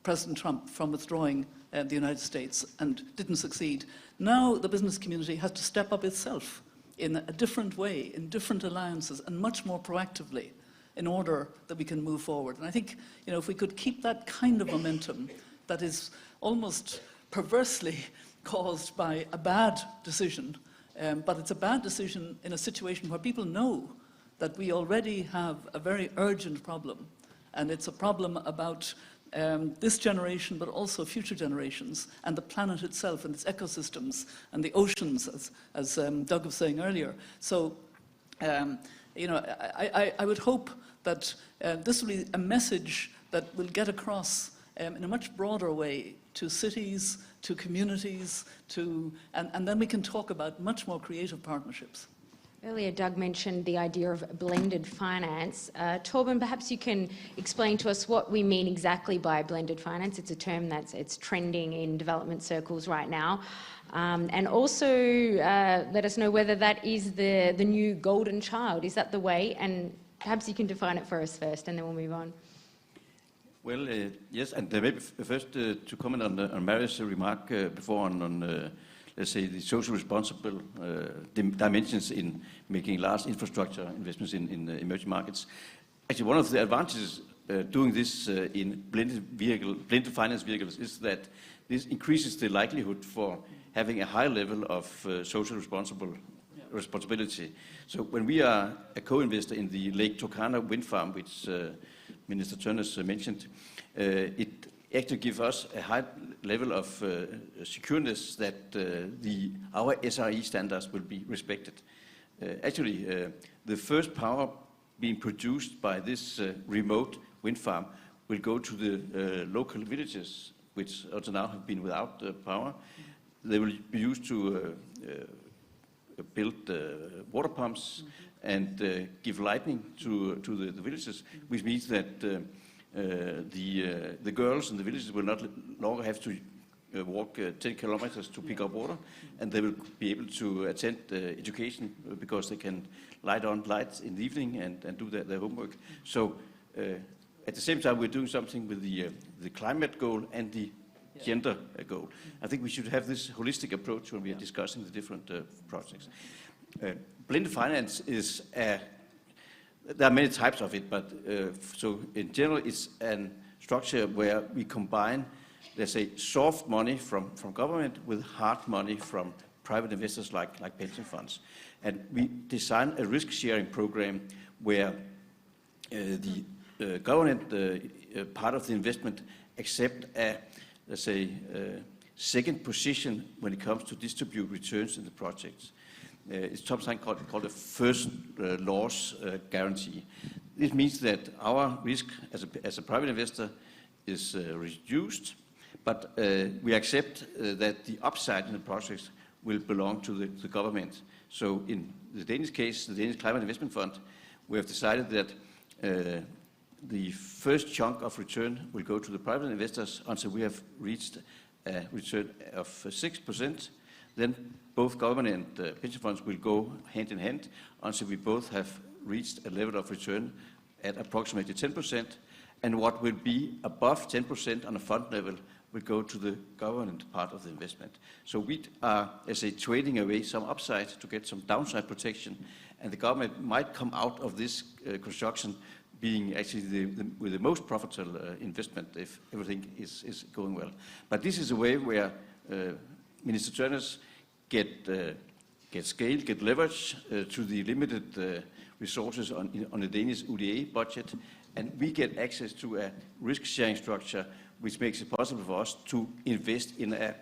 D: President Trump from withdrawing the United States and didn't succeed. Now the business community has to step up itself in a different way, in different alliances, and much more proactively in order that we can move forward. And I think, if we could keep that kind of momentum that is almost perversely caused by a bad decision, but it's a bad decision in a situation where people know that we already have a very urgent problem, and it's a problem about this generation, but also future generations, and the planet itself and its ecosystems and the oceans, as Doug was saying earlier. So, I would hope that this will be a message that will get across in a much broader way to cities, to communities, and then we can talk about much more creative partnerships.
A: Earlier, Doug mentioned the idea of blended finance. Torben, perhaps you can explain to us what we mean exactly by blended finance. It's a term it's trending in development circles right now. And also let us know whether that is the new golden child. Is that the way? And perhaps you can define it for us first, and then we'll move on.
G: Well, yes, and maybe first to comment on Mary's remark before on let's say, the social responsible dimensions in making large infrastructure investments in emerging markets. Actually, one of the advantages doing this in blended finance vehicles is that this increases the likelihood for having a high level of social responsibility. So when we are a co-investor in the Lake Turkana wind farm, which Minister Tønnes mentioned, it actually gives us a high level of secureness that our SRE standards will be respected. The first power being produced by this remote wind farm will go to the local villages, which also now have been without power. They will be used to build water pumps and give lighting to the villages, which means that the girls in the villages will not longer have to walk 10 kilometers to pick up water, and they will be able to attend education because they can light on lights in the evening and do their homework. So at the same time, we're doing something with the climate goal and the gender goal. I think we should have this holistic approach when we are discussing the different projects. Blended finance is there are many types of it, but so in general, it's a structure where we combine, let's say, soft money from government with hard money from private investors like pension funds. And we design a risk-sharing program where the government part of the investment accept a, let's say, second position when it comes to distribute returns in the projects. It's something called a first loss guarantee. This means that our risk as a private investor is reduced, but we accept that the upside in the projects will belong to the government. So in the Danish case, the Danish Climate Investment Fund, we have decided that the first chunk of return will go to the private investors until we have reached a return of 6%. Then both government and pension funds will go hand in hand until we both have reached a level of return at approximately 10%. And what will be above 10% on a fund level will go to the government part of the investment. So we are, as a trading away some upside to get some downside protection, and the government might come out of this construction being actually with the most profitable investment if everything is going well. But this is a way where Minister Tørnæs get scale, get leverage to the limited resources on the Danish ODA budget, and we get access to a risk-sharing structure which makes it possible for us to invest in a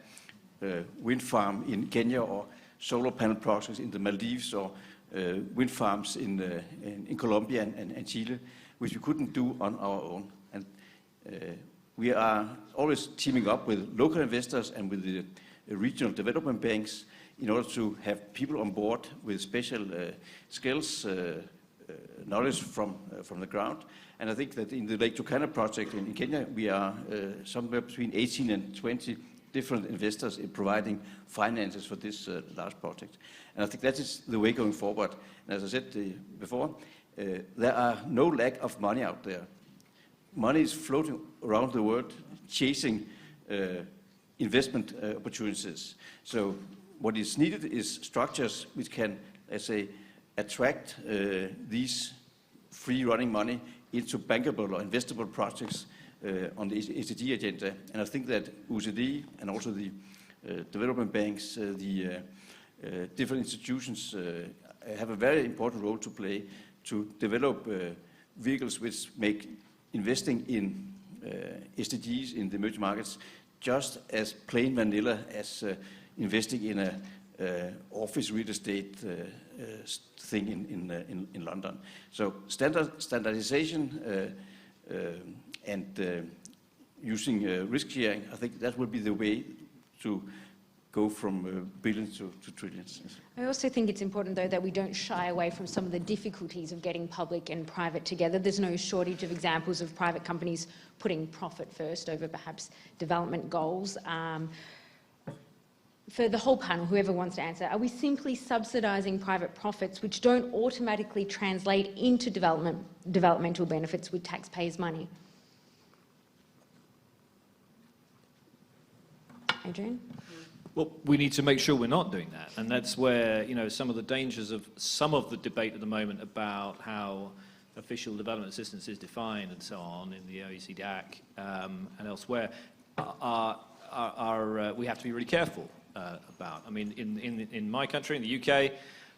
G: wind farm in Kenya or solar panel projects in the Maldives or wind farms in Colombia and Chile, which we couldn't do on our own. And we are always teaming up with local investors and with the regional development banks in order to have people on board with special skills, knowledge from the ground. And I think that in the Lake Turkana project in Kenya, we are somewhere between 18 and 20 different investors in providing finances for this large project. And I think that is the way going forward. And as I said before, there are no lack of money out there. Money is floating around the world, chasing investment opportunities. So what is needed is structures which can, let's say, attract these free-running money into bankable or investable projects on the SDG agenda. And I think that OECD and also the development banks, the different institutions have a very important role to play to develop vehicles which make investing in SDGs in the emerging markets just as plain vanilla as investing in a office real estate thing in London. So standardization and using risk sharing, I think that would be the way to go from billions to trillions.
A: I also think it's important, though, that we don't shy away from some of the difficulties of getting public and private together. There's no shortage of examples of private companies putting profit first over perhaps development goals. For the whole panel, whoever wants to answer, are we simply subsidising private profits which don't automatically translate into developmental benefits with taxpayers' money? Adrian?
C: Well, we need to make sure we're not doing that, and that's where, you know, some of the dangers of some of the debate at the moment about how official development assistance is defined and so on in the OECD DAC and elsewhere we have to be really careful about. I mean, in my country, in the UK,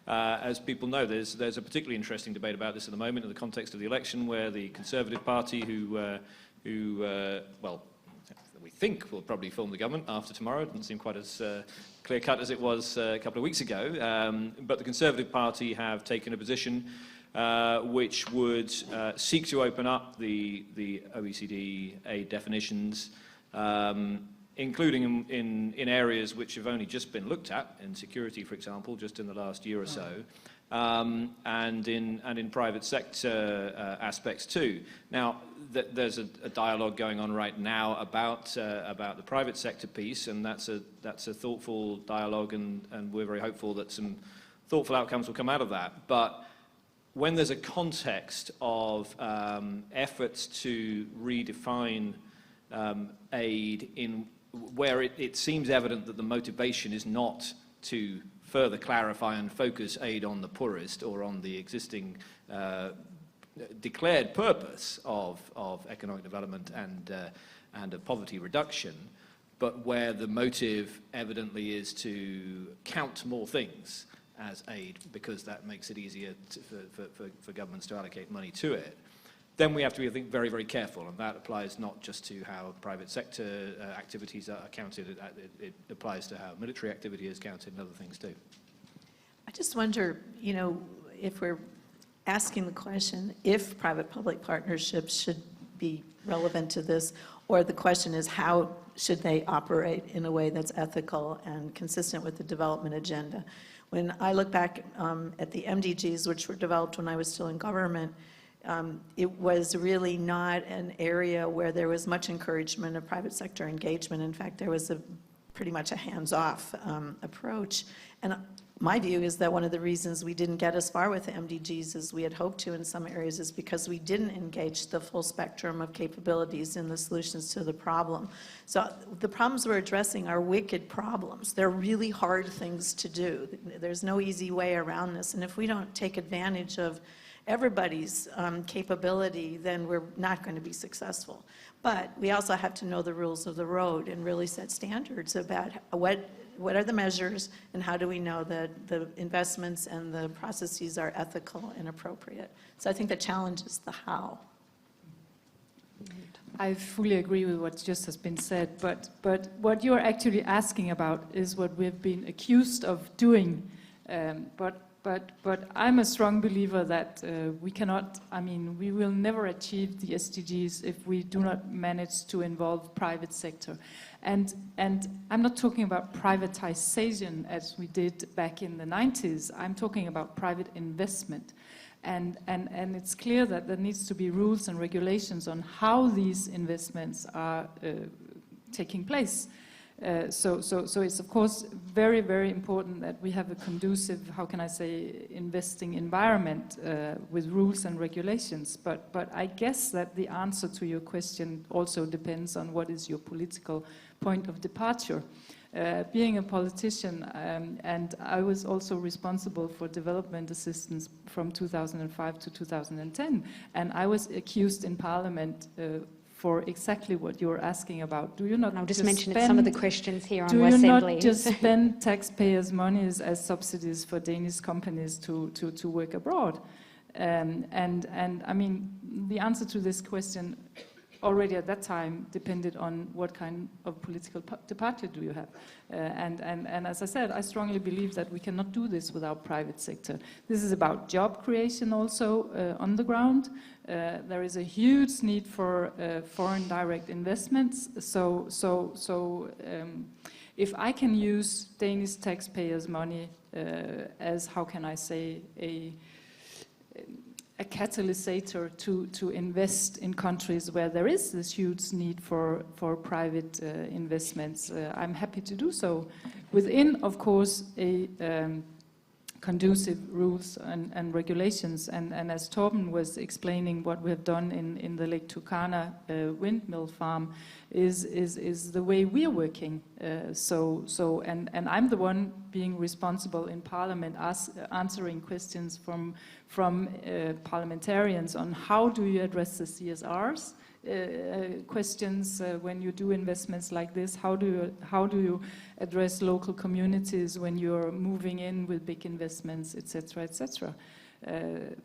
C: as people know, there's a particularly interesting debate about this at the moment in the context of the election, where the Conservative Party, who we think will probably form the government after tomorrow. It doesn't seem quite as clear-cut as it was a couple of weeks ago. But the Conservative Party have taken a position which would seek to open up the OECD aid definitions including in areas which have only just been looked at, in security, for example, just in the last year or so, and in private sector aspects too. Now, there's a dialogue going on right now about the private sector piece, and that's a thoughtful dialogue, and we're very hopeful that some thoughtful outcomes will come out of that. But when there's a context of efforts to redefine aid in where it seems evident that the motivation is not to further clarify and focus aid on the poorest or on the existing declared purpose of economic development and of poverty reduction, but where the motive evidently is to count more things as aid because that makes it easier for governments to allocate money to it, then we have to be, I think, very, very careful, and that applies not just to how private sector activities are counted, it applies to how military activity is counted and other things too.
E: I just wonder, you know, if we're asking the question if private-public partnerships should be relevant to this, or the question is how should they operate in a way that's ethical and consistent with the development agenda. When I look back at the MDGs, which were developed when I was still in government, it was really not an area where there was much encouragement of private sector engagement. In fact, there was pretty much a hands-off approach. And my view is that one of the reasons we didn't get as far with the MDGs as we had hoped to in some areas is because we didn't engage the full spectrum of capabilities in the solutions to the problem. So the problems we're addressing are wicked problems. They're really hard things to do. There's no easy way around this. And if we don't take advantage of everybody's capability, then we're not going to be successful. But we also have to know the rules of the road and really set standards about what are the measures and how do we know that the investments and the processes are ethical and appropriate. So I think the challenge is the how.
F: I fully agree with what just has been said, but what you're actually asking about is what we've been accused of doing. But I'm a strong believer that we cannot, we will never achieve the SDGs if we do not manage to involve private sector. And I'm not talking about privatization as we did back in the 90s. I'm talking about private investment. And it's clear that there needs to be rules and regulations on how these investments are taking place. So it's of course very, very important that we have a conducive, how can I say, investing environment with rules and regulations. But I guess that the answer to your question also depends on what is your political point of departure. Being a politician, and I was also responsible for development assistance from 2005 to 2010, and I was accused in Parliament for exactly what you're asking about. Do you not?
A: I'll just mention some of the questions here on
F: Do
A: Assembly.
F: you not just spend taxpayers' monies as subsidies for Danish companies to work abroad? And I mean, the answer to this question already at that time depended on what kind of political departure do you have. And as I said, I strongly believe that we cannot do this without private sector. This is about job creation also on the ground. There is a huge need for foreign direct investments. So if I can use Danish taxpayers' money as, how can I say, a catalysator to invest in countries where there is this huge need for private investments, I'm happy to do so within, of course, a conducive rules and regulations. And as Torben was explaining, what we have done in the Lake Turkana windmill farm is the way we are working. And I'm the one being responsible in Parliament, answering questions from parliamentarians on how do you address the CSRs questions when you do investments like this. How do you address local communities when you're moving in with big investments, etc., etc.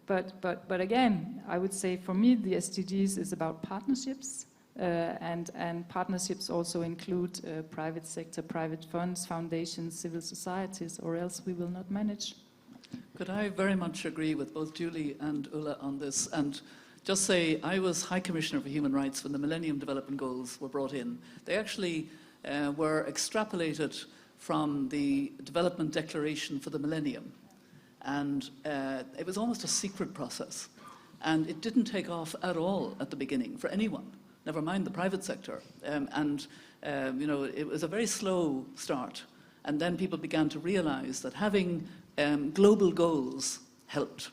F: But again, I would say for me the SDGs is about partnerships. And partnerships also include private sector, private funds, foundations, civil societies, or else we will not manage.
D: Could I very much agree with both Julie and Ulla on this, and just say I was High Commissioner for Human Rights when the Millennium Development Goals were brought in. They actually were extrapolated from the Development Declaration for the Millennium. And it was almost a secret process. And it didn't take off at all at the beginning for anyone, never mind the private sector. You know, it was a very slow start. And then people began to realize that having global goals helped.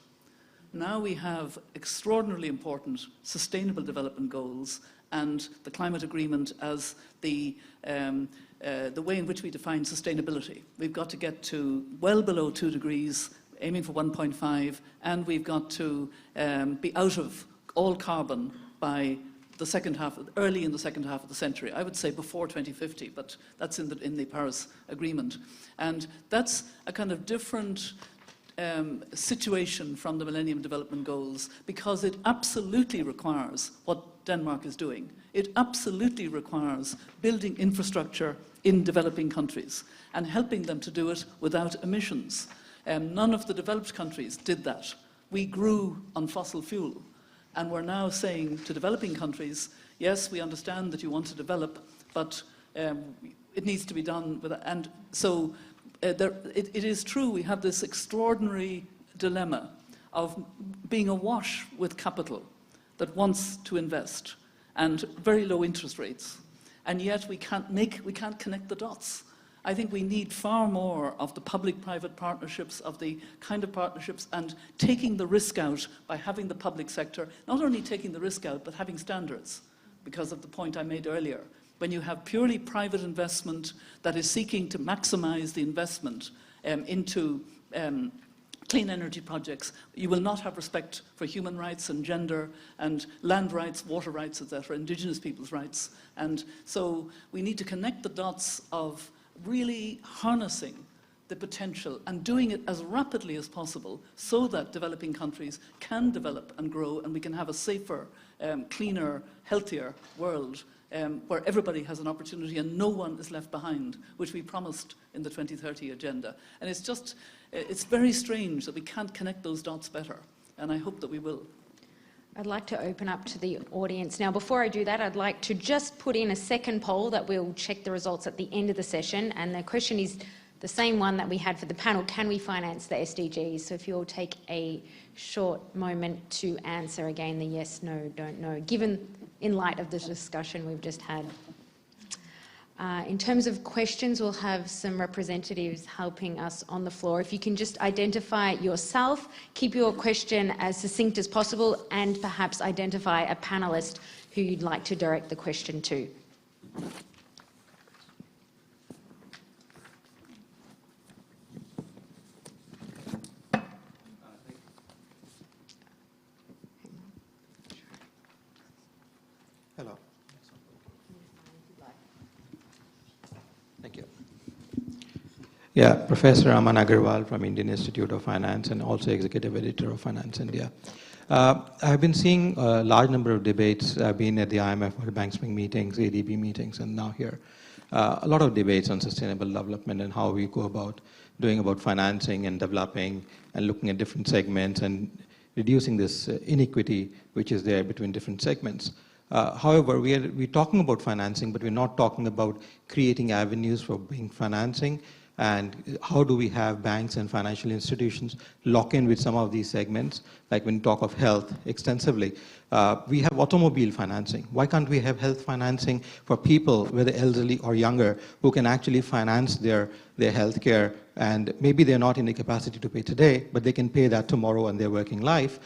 D: Now we have extraordinarily important sustainable development goals and the climate agreement as the way in which we define sustainability. We've got to get to well below 2 degrees, aiming for 1.5, and we've got to be out of all carbon by the second half, early in the second half of the century. I would say before 2050, but that's in the Paris Agreement. And that's a kind of different situation from the Millennium Development Goals, because it absolutely requires what Denmark is doing. It absolutely requires building infrastructure in developing countries and helping them to do it without emissions. None of the developed countries did that. We grew on fossil fuel, and we're now saying to developing countries, yes, we understand that you want to develop, but it needs to be done with, and so it is true we have this extraordinary dilemma of being awash with capital that wants to invest and very low interest rates, and yet we can't connect the dots. I think we need far more of the public-private partnerships, of the kind of partnerships, and taking the risk out by having the public sector, not only taking the risk out, but having standards, because of the point I made earlier. When you have purely private investment that is seeking to maximize the investment into clean energy projects, you will not have respect for human rights and gender and land rights, water rights, etc., indigenous people's rights. And so we need to connect the dots of really harnessing the potential and doing it as rapidly as possible so that developing countries can develop and grow, and we can have a safer, cleaner, healthier world where everybody has an opportunity and no one is left behind, which we promised in the 2030 agenda. And it's very strange that we can't connect those dots better, and I hope that we will.
A: I'd like to open up to the audience. Now, before I do that, I'd like to just put in a second poll that we'll check the results at the end of the session. And the question is the same one that we had for the panel: can we finance the SDGs? So if you'll take a short moment to answer again the yes, no, don't know, given in light of the discussion we've just had. In terms of questions, we'll have some representatives helping us on the floor. If you can just identify yourself, keep your question as succinct as possible, and perhaps identify a panelist who you'd like to direct the question to.
H: Hello. Thank you. Yeah, Professor Aman Agarwal from Indian Institute of Finance and also Executive Editor of Finance India. I've been seeing a large number of debates. I've been at the IMF World Bank Spring meetings, ADB meetings, and now here. A lot of debates on sustainable development and how we go about doing about financing and developing and looking at different segments and reducing this inequity which is there between different segments. However, we're talking about financing, but we're not talking about creating avenues for being financing, and how do we have banks and financial institutions lock in with some of these segments, like when we talk of health extensively. We have automobile financing. Why can't we have health financing for people, whether elderly or younger, who can actually finance their health care, and maybe they're not in the capacity to pay today, but they can pay that tomorrow in their working life,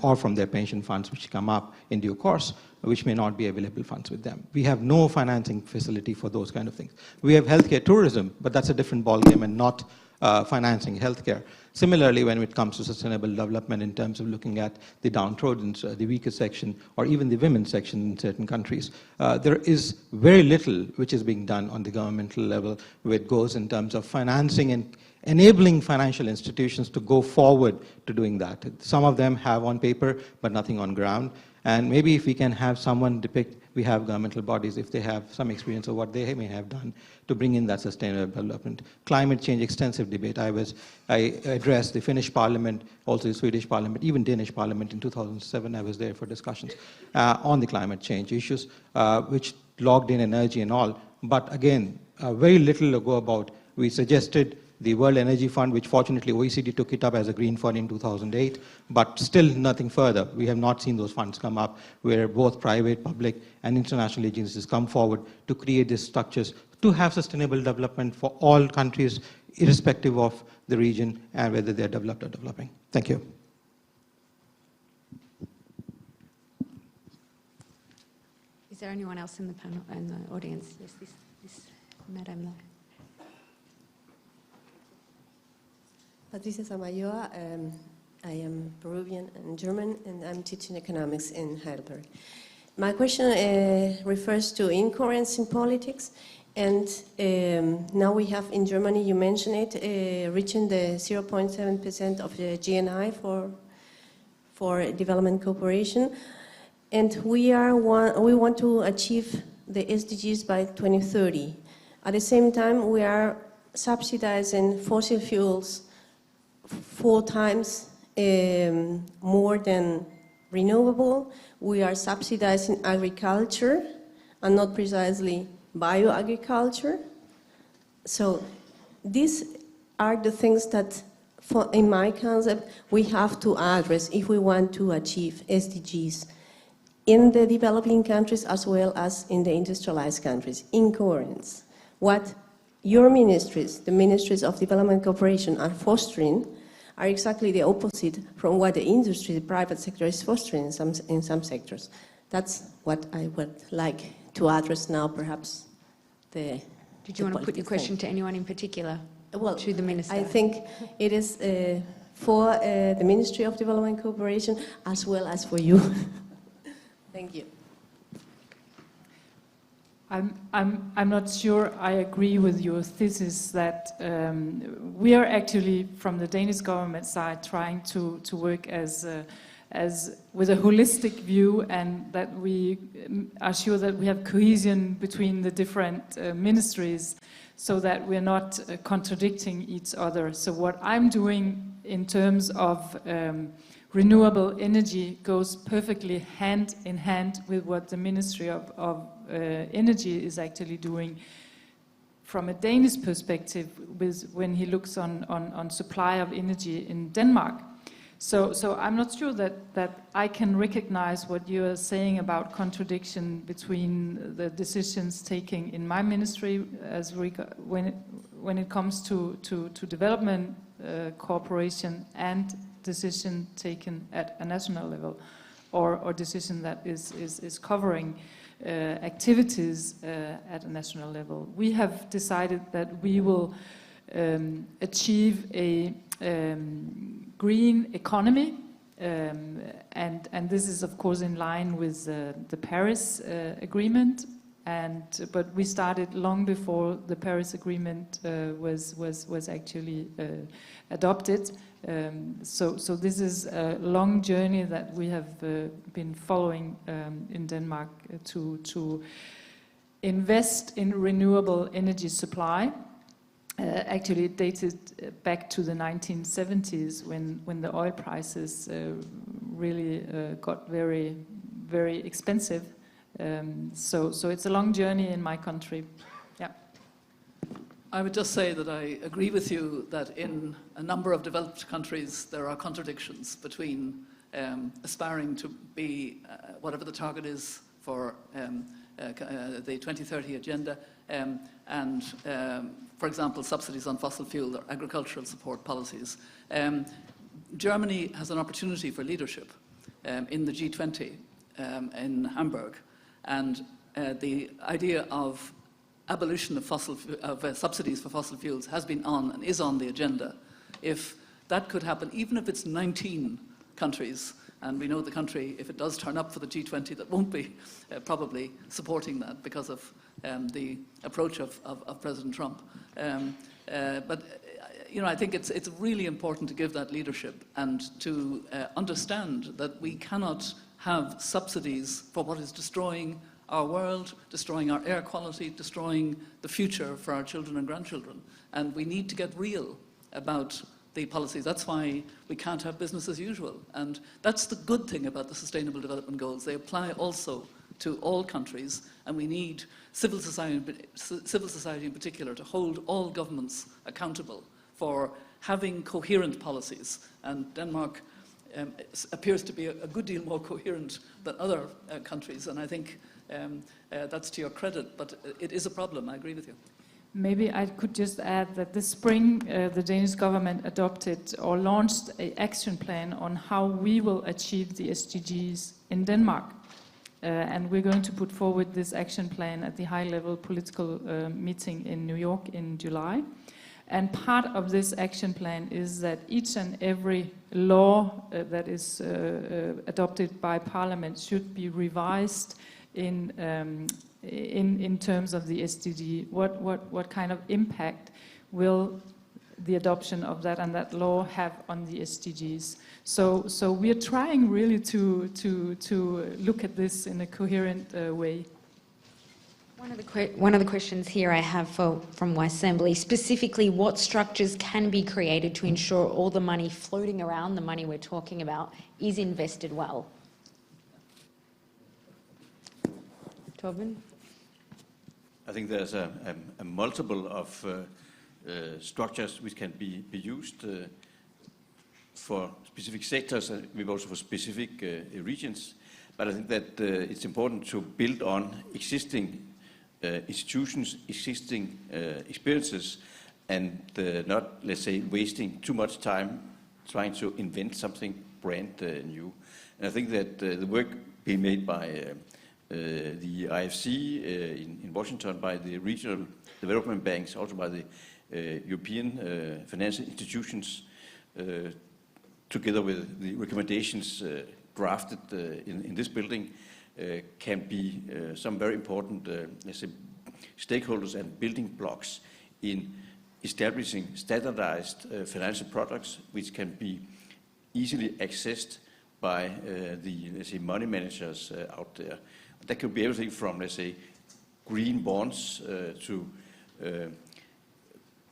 H: or from their pension funds which come up in due course, which may not be available funds with them. We have no financing facility for those kind of things. We have healthcare tourism, but that's a different ballgame and not financing healthcare. Similarly, when it comes to sustainable development in terms of looking at the downtrodden, the weaker section, or even the women's section in certain countries, there is very little which is being done on the governmental level, which goes in terms of financing and enabling financial institutions to go forward to doing that. Some of them have on paper, but nothing on ground. And maybe if we can have someone depict, we have governmental bodies, if they have some experience of what they may have done to bring in that sustainable development. Climate change, extensive debate. I addressed the Finnish Parliament, also the Swedish Parliament, even Danish Parliament in 2007. I was there for discussions on the climate change issues, which logged in energy and all. But again, very little ago about, we suggested the World Energy Fund, which fortunately OECD took it up as a green fund in 2008, but still nothing further. We have not seen those funds come up where both private, public, and international agencies come forward to create these structures to have sustainable development for all countries, irrespective of the region and whether they're developed or developing. Thank you.
A: Is there anyone else in the panel, in the audience? Yes, this Madam there.
I: Patricia Samayoa, I am Peruvian and German, and I'm teaching economics in Heidelberg. My question refers to incoherence in politics, and now we have in Germany, you mentioned it, reaching the 0.7% of the GNI for development cooperation, and we want to achieve the SDGs by 2030. At the same time, we are subsidizing fossil fuels 4 times more than renewable. We are subsidizing agriculture and not precisely bioagriculture. So these are the things that, in my concept, we have to address if we want to achieve SDGs in the developing countries as well as in the industrialized countries. Incoherence. What your ministries, the ministries of development cooperation, are fostering are exactly the opposite from what the industry, the private sector, is fostering in some sectors. That's what I would like to address now, perhaps.
A: Did you want to put your question to anyone in particular?
I: Well,
A: to the minister.
I: I think it is for the Ministry of Development Cooperation as well as for you. Thank you.
F: I'm not sure I agree with your thesis that we are actually, from the Danish government side, trying to work as with a holistic view, and that we are sure that we have cohesion between the different ministries so that we're not contradicting each other. So what I'm doing in terms of renewable energy goes perfectly hand in hand with what the Ministry of Energy is actually doing from a Danish perspective when he looks on supply of energy in Denmark. So I'm not sure that I can recognize what you are saying about contradiction between the decisions taken in my ministry when it comes to development cooperation and decision taken at a national level, or decision that is covering activities at a national level. We have decided that we will achieve a green economy, and this is of course in line with the Paris Agreement. But we started long before the Paris Agreement was actually adopted. So this is a long journey that we have been following in Denmark to invest in renewable energy supply. Actually, it dated back to the 1970s when the oil prices really got very, very expensive. So it's a long journey in my country. Yeah.
D: I would just say that I agree with you that in a number of developed countries there are contradictions between aspiring to be whatever the target is for the 2030 agenda and, for example, subsidies on fossil fuel or agricultural support policies. Germany has an opportunity for leadership in the G20 in Hamburg, and the idea of abolition of subsidies for fossil fuels has been on and is on the agenda. If that could happen, even if it's 19 countries, and we know the country, if it does turn up for the G20, that won't be probably supporting that because of the approach of President Trump. But you know, I think it's really important to give that leadership and to understand that we cannot have subsidies for what is destroying our world, destroying our air quality, destroying the future for our children and grandchildren. And we need to get real about the policies. That's why we can't have business as usual. And that's the good thing about the Sustainable Development Goals. They apply also to all countries, and we need civil society in particular to hold all governments accountable for having coherent policies. And Denmark appears to be a good deal more coherent than other countries, and I think that's to your credit, but it is a problem, I agree with you.
F: Maybe I could just add that this spring the Danish government adopted or launched an action plan on how we will achieve the SDGs in Denmark. And we're going to put forward this action plan at the high-level political meeting in New York in July. And part of this action plan is that each and every law that is adopted by Parliament should be revised in terms of the SDG. What kind of impact will the adoption of that and that law have on the SDGs? So we're trying really to look at this in a coherent way.
A: One of the questions here I have from my assembly, specifically what structures can be created to ensure all the money floating around, the money we're talking about, is invested well? Torben?
G: I think there's a multiple of structures which can be used for specific sectors and maybe also for specific regions. But I think that it's important to build on existing institutions, existing experiences, and not, let's say, wasting too much time trying to invent something brand new. And I think that the work being made by the IFC in Washington, by the regional development banks, also by the European financial institutions, together with the recommendations drafted in this building, can be some very important let's say, stakeholders and building blocks in establishing standardized financial products which can be easily accessed by the, let's say, money managers out there. That could be everything from, let's say, green bonds to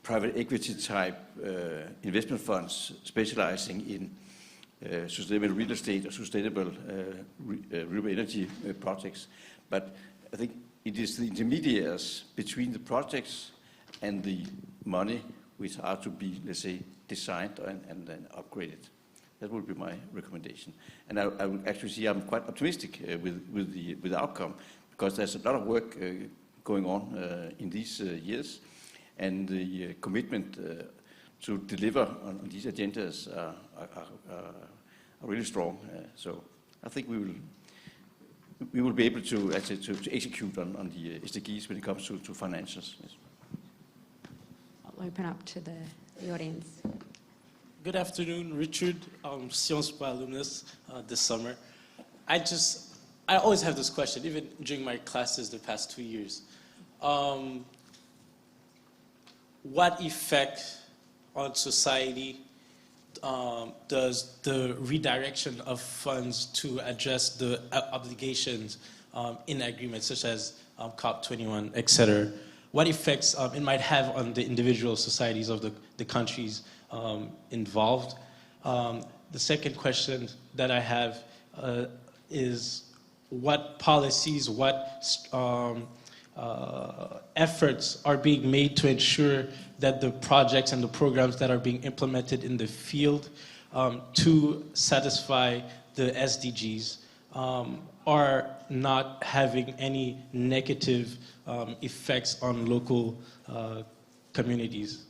G: private equity type investment funds specializing in sustainable real estate or sustainable renewable energy projects. But I think it is the intermediaries between the projects and the money which are to be, let's say, designed and then upgraded. That would be my recommendation. And I would actually say I'm quite optimistic with the outcome, because there's a lot of work going on in these years, and the commitment to deliver on these agendas are really strong. So I think we will be able to actually to execute on the SDGs when it comes to financials. Yes.
A: I'll open up to the audience.
J: Good afternoon, Richard, Sciences Po alumnus this summer. I always have this question, even during my classes the past 2 years. What effect on society does the redirection of funds to address the obligations in agreements such as COP21, et cetera, what effects it might have on the individual societies of the countries involved? The second question that I have is what policies, what efforts are being made to ensure that the projects and the programs that are being implemented in the field to satisfy the SDGs are not having any negative effects on local communities?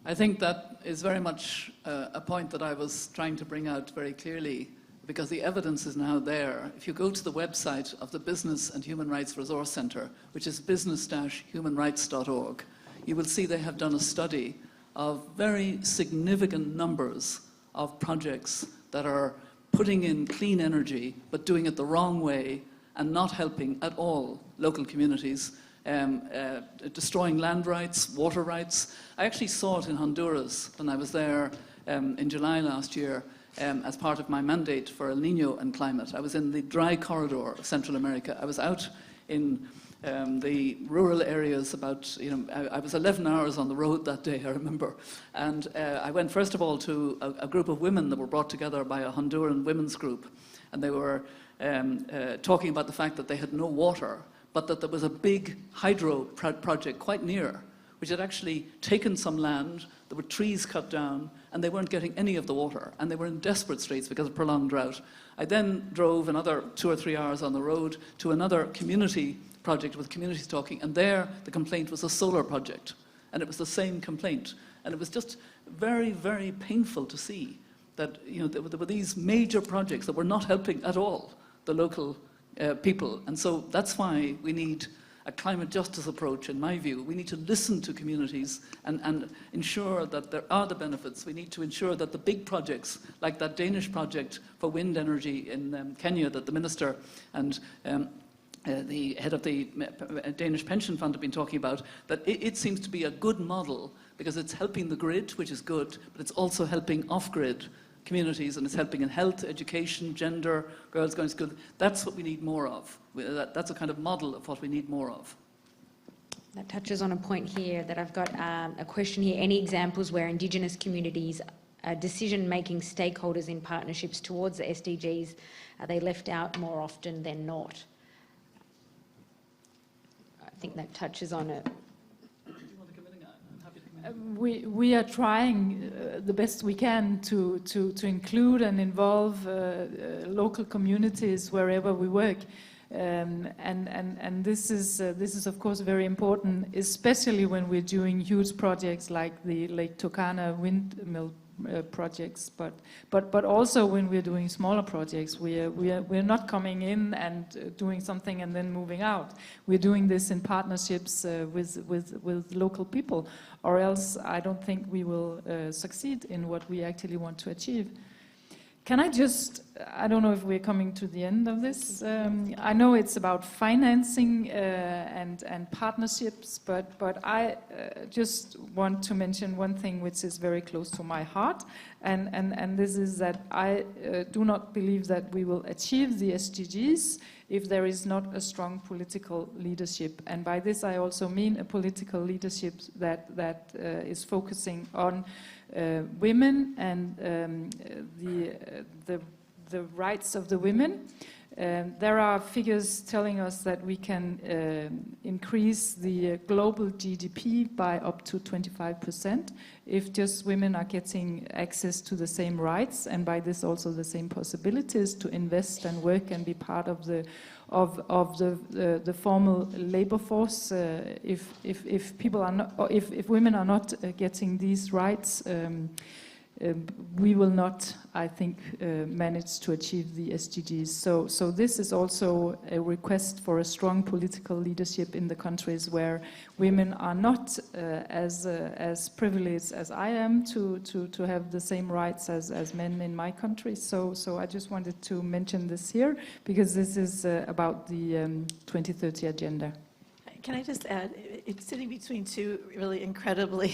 D: I think that is very much a point that I was trying to bring out very clearly, because the evidence is now there. If you go to the website of the Business and Human Rights Resource Centre, which is business-humanrights.org, you will see they have done a study of very significant numbers of projects that are putting in clean energy, but doing it the wrong way and not helping at all local communities, destroying land rights, water rights. I actually saw it in Honduras when I was there in July last year as part of my mandate for El Niño and climate. I was in the dry corridor of Central America. I was out in the rural areas about, I was 11 hours on the road that day, I remember. And I went first of all to a group of women that were brought together by a Honduran women's group. And they were talking about the fact that they had no water, but that there was a big hydro project quite near, which had actually taken some land, there were trees cut down, and they weren't getting any of the water, and they were in desperate straits because of prolonged drought. I then drove another 2 or 3 hours on the road to another community project with communities talking, and there the complaint was a solar project, and it was the same complaint. And it was just very, very painful to see that there were these major projects that were not helping at all the local people. And so that's why we need a climate justice approach, in my view. We need to listen to communities and ensure that there are the benefits. We need to ensure that the big projects, like that Danish project for wind energy in Kenya that the minister and the head of the Danish pension fund have been talking about, that it seems to be a good model because it's helping the grid, which is good, but it's also helping off-grid communities, and it's helping in health, education, gender, girls going to school. That's what we need more of. That's a kind of model of what we need more of.
A: That touches on a point here that I've got a question here. Any examples where Indigenous communities are decision-making stakeholders in partnerships towards the SDGs? Are they left out more often than not? I think that touches on it.
F: We are trying the best we can to include and involve local communities wherever we work, and this is of course very important, especially when we're doing huge projects like the Lake Turkana windmill projects, but also when we're doing smaller projects. We're not coming in and doing something and then moving out. We're doing this in partnerships with local people, or else I don't think we will succeed in what we actually want to achieve. Can I just, I don't know if we're coming to the end of this. I know it's about financing and partnerships, but I just want to mention one thing which is very close to my heart, and this is that I do not believe that we will achieve the SDGs if there is not a strong political leadership. And by this I also mean a political leadership that is focusing on women and the rights of the women. There are figures telling us that we can increase the global GDP by up to 25% if just women are getting access to the same rights, and by this also the same possibilities to invest and work and be part of the formal labor force. If people are not, or if women are not getting these rights, we will not, I think, manage to achieve the SDGs. So this is also a request for a strong political leadership in the countries where women are not as privileged as I am to have the same rights as men in my country. So I just wanted to mention this here because this is about the 2030 agenda.
E: Can I just add, it's sitting between two really incredibly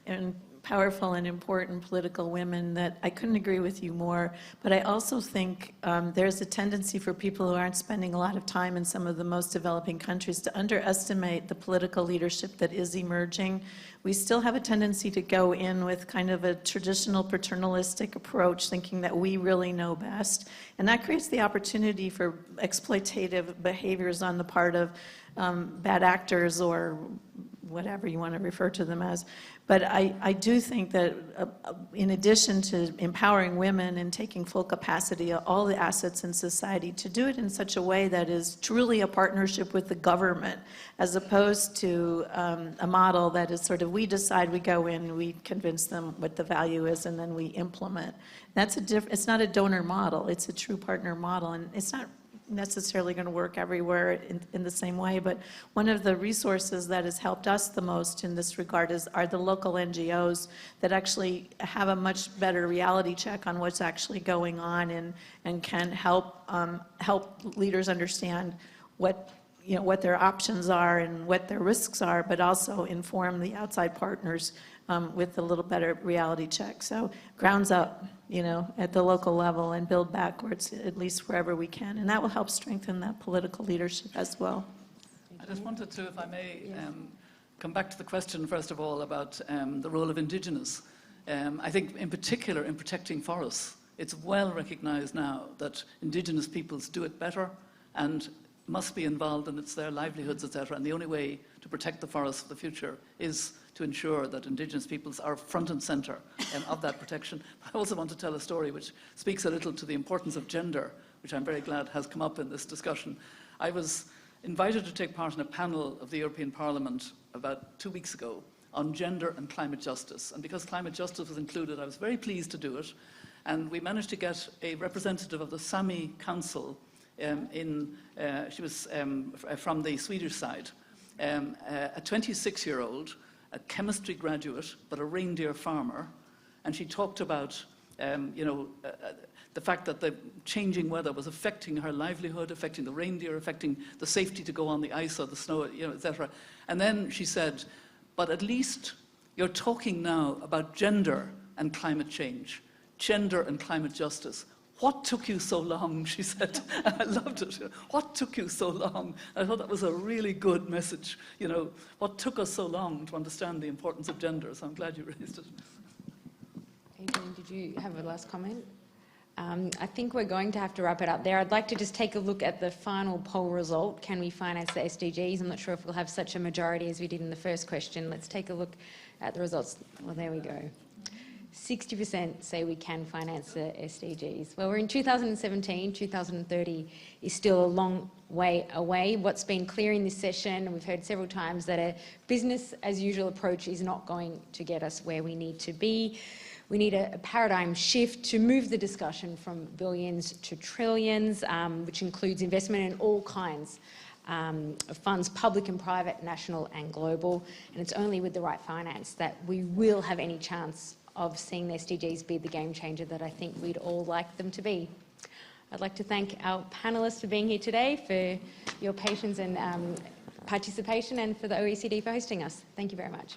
E: and powerful and important political women that I couldn't agree with you more, but I also think there's a tendency for people who aren't spending a lot of time in some of the most developing countries to underestimate the political leadership that is emerging. We still have a tendency to go in with kind of a traditional paternalistic approach, thinking that we really know best, and that creates the opportunity for exploitative behaviors on the part of bad actors or whatever you want to refer to them as. But I do think that in addition to empowering women and taking full capacity of all the assets in society, to do it in such a way that is truly a partnership with the government, as opposed to a model that is sort of, we decide, we go in, we convince them what the value is, and then we implement. That's it's not a donor model, it's a true partner model, and it's not necessarily going to work everywhere in the same way, but one of the resources that has helped us the most in this regard are the local NGOs that actually have a much better reality check on what's actually going on and can help leaders understand what their options are and what their risks are, but also inform the outside partners with a little better reality check. So grounds up, at the local level, and build backwards, at least wherever we can. And that will help strengthen that political leadership as well.
D: I just wanted to, if I may, come back to the question, first of all, about the role of Indigenous. I think, in particular, in protecting forests, it's well recognised now that Indigenous peoples do it better and must be involved, and it's their livelihoods, etc. And the only way to protect the forests for the future is to ensure that Indigenous peoples are front and centre of that protection. I also want to tell a story which speaks a little to the importance of gender, which I'm very glad has come up in this discussion. I was invited to take part in a panel of the European Parliament about 2 weeks ago on gender and climate justice. And because climate justice was included, I was very pleased to do it. And we managed to get a representative of the Sami Council she was from the Swedish side, a 26-year-old, a chemistry graduate, but a reindeer farmer. And she talked about, the fact that the changing weather was affecting her livelihood, affecting the reindeer, affecting the safety to go on the ice or the snow, etc. And then she said, but at least you're talking now about gender and climate change, gender and climate justice. What took you so long, she said. And I loved it. What took you so long? I thought that was a really good message. What took us so long to understand the importance of gender? So I'm glad you raised it.
A: Adrian, did you have a last comment? I think we're going to have to wrap it up there. I'd like to just take a look at the final poll result. Can we finance the SDGs? I'm not sure if we'll have such a majority as we did in the first question. Let's take a look at the results. Well, there we go. 60% say we can finance the SDGs. Well, we're in 2017. 2030 is still a long way away. What's been clear in this session, and we've heard several times, that a business as usual approach is not going to get us where we need to be. We need a paradigm shift to move the discussion from billions to trillions, which includes investment in all kinds of funds, public and private, national and global. And it's only with the right finance that we will have any chance of seeing the SDGs be the game changer that I think we'd all like them to be. I'd like to thank our panellists for being here today, for your patience and participation, and for the OECD for hosting us. Thank you very much.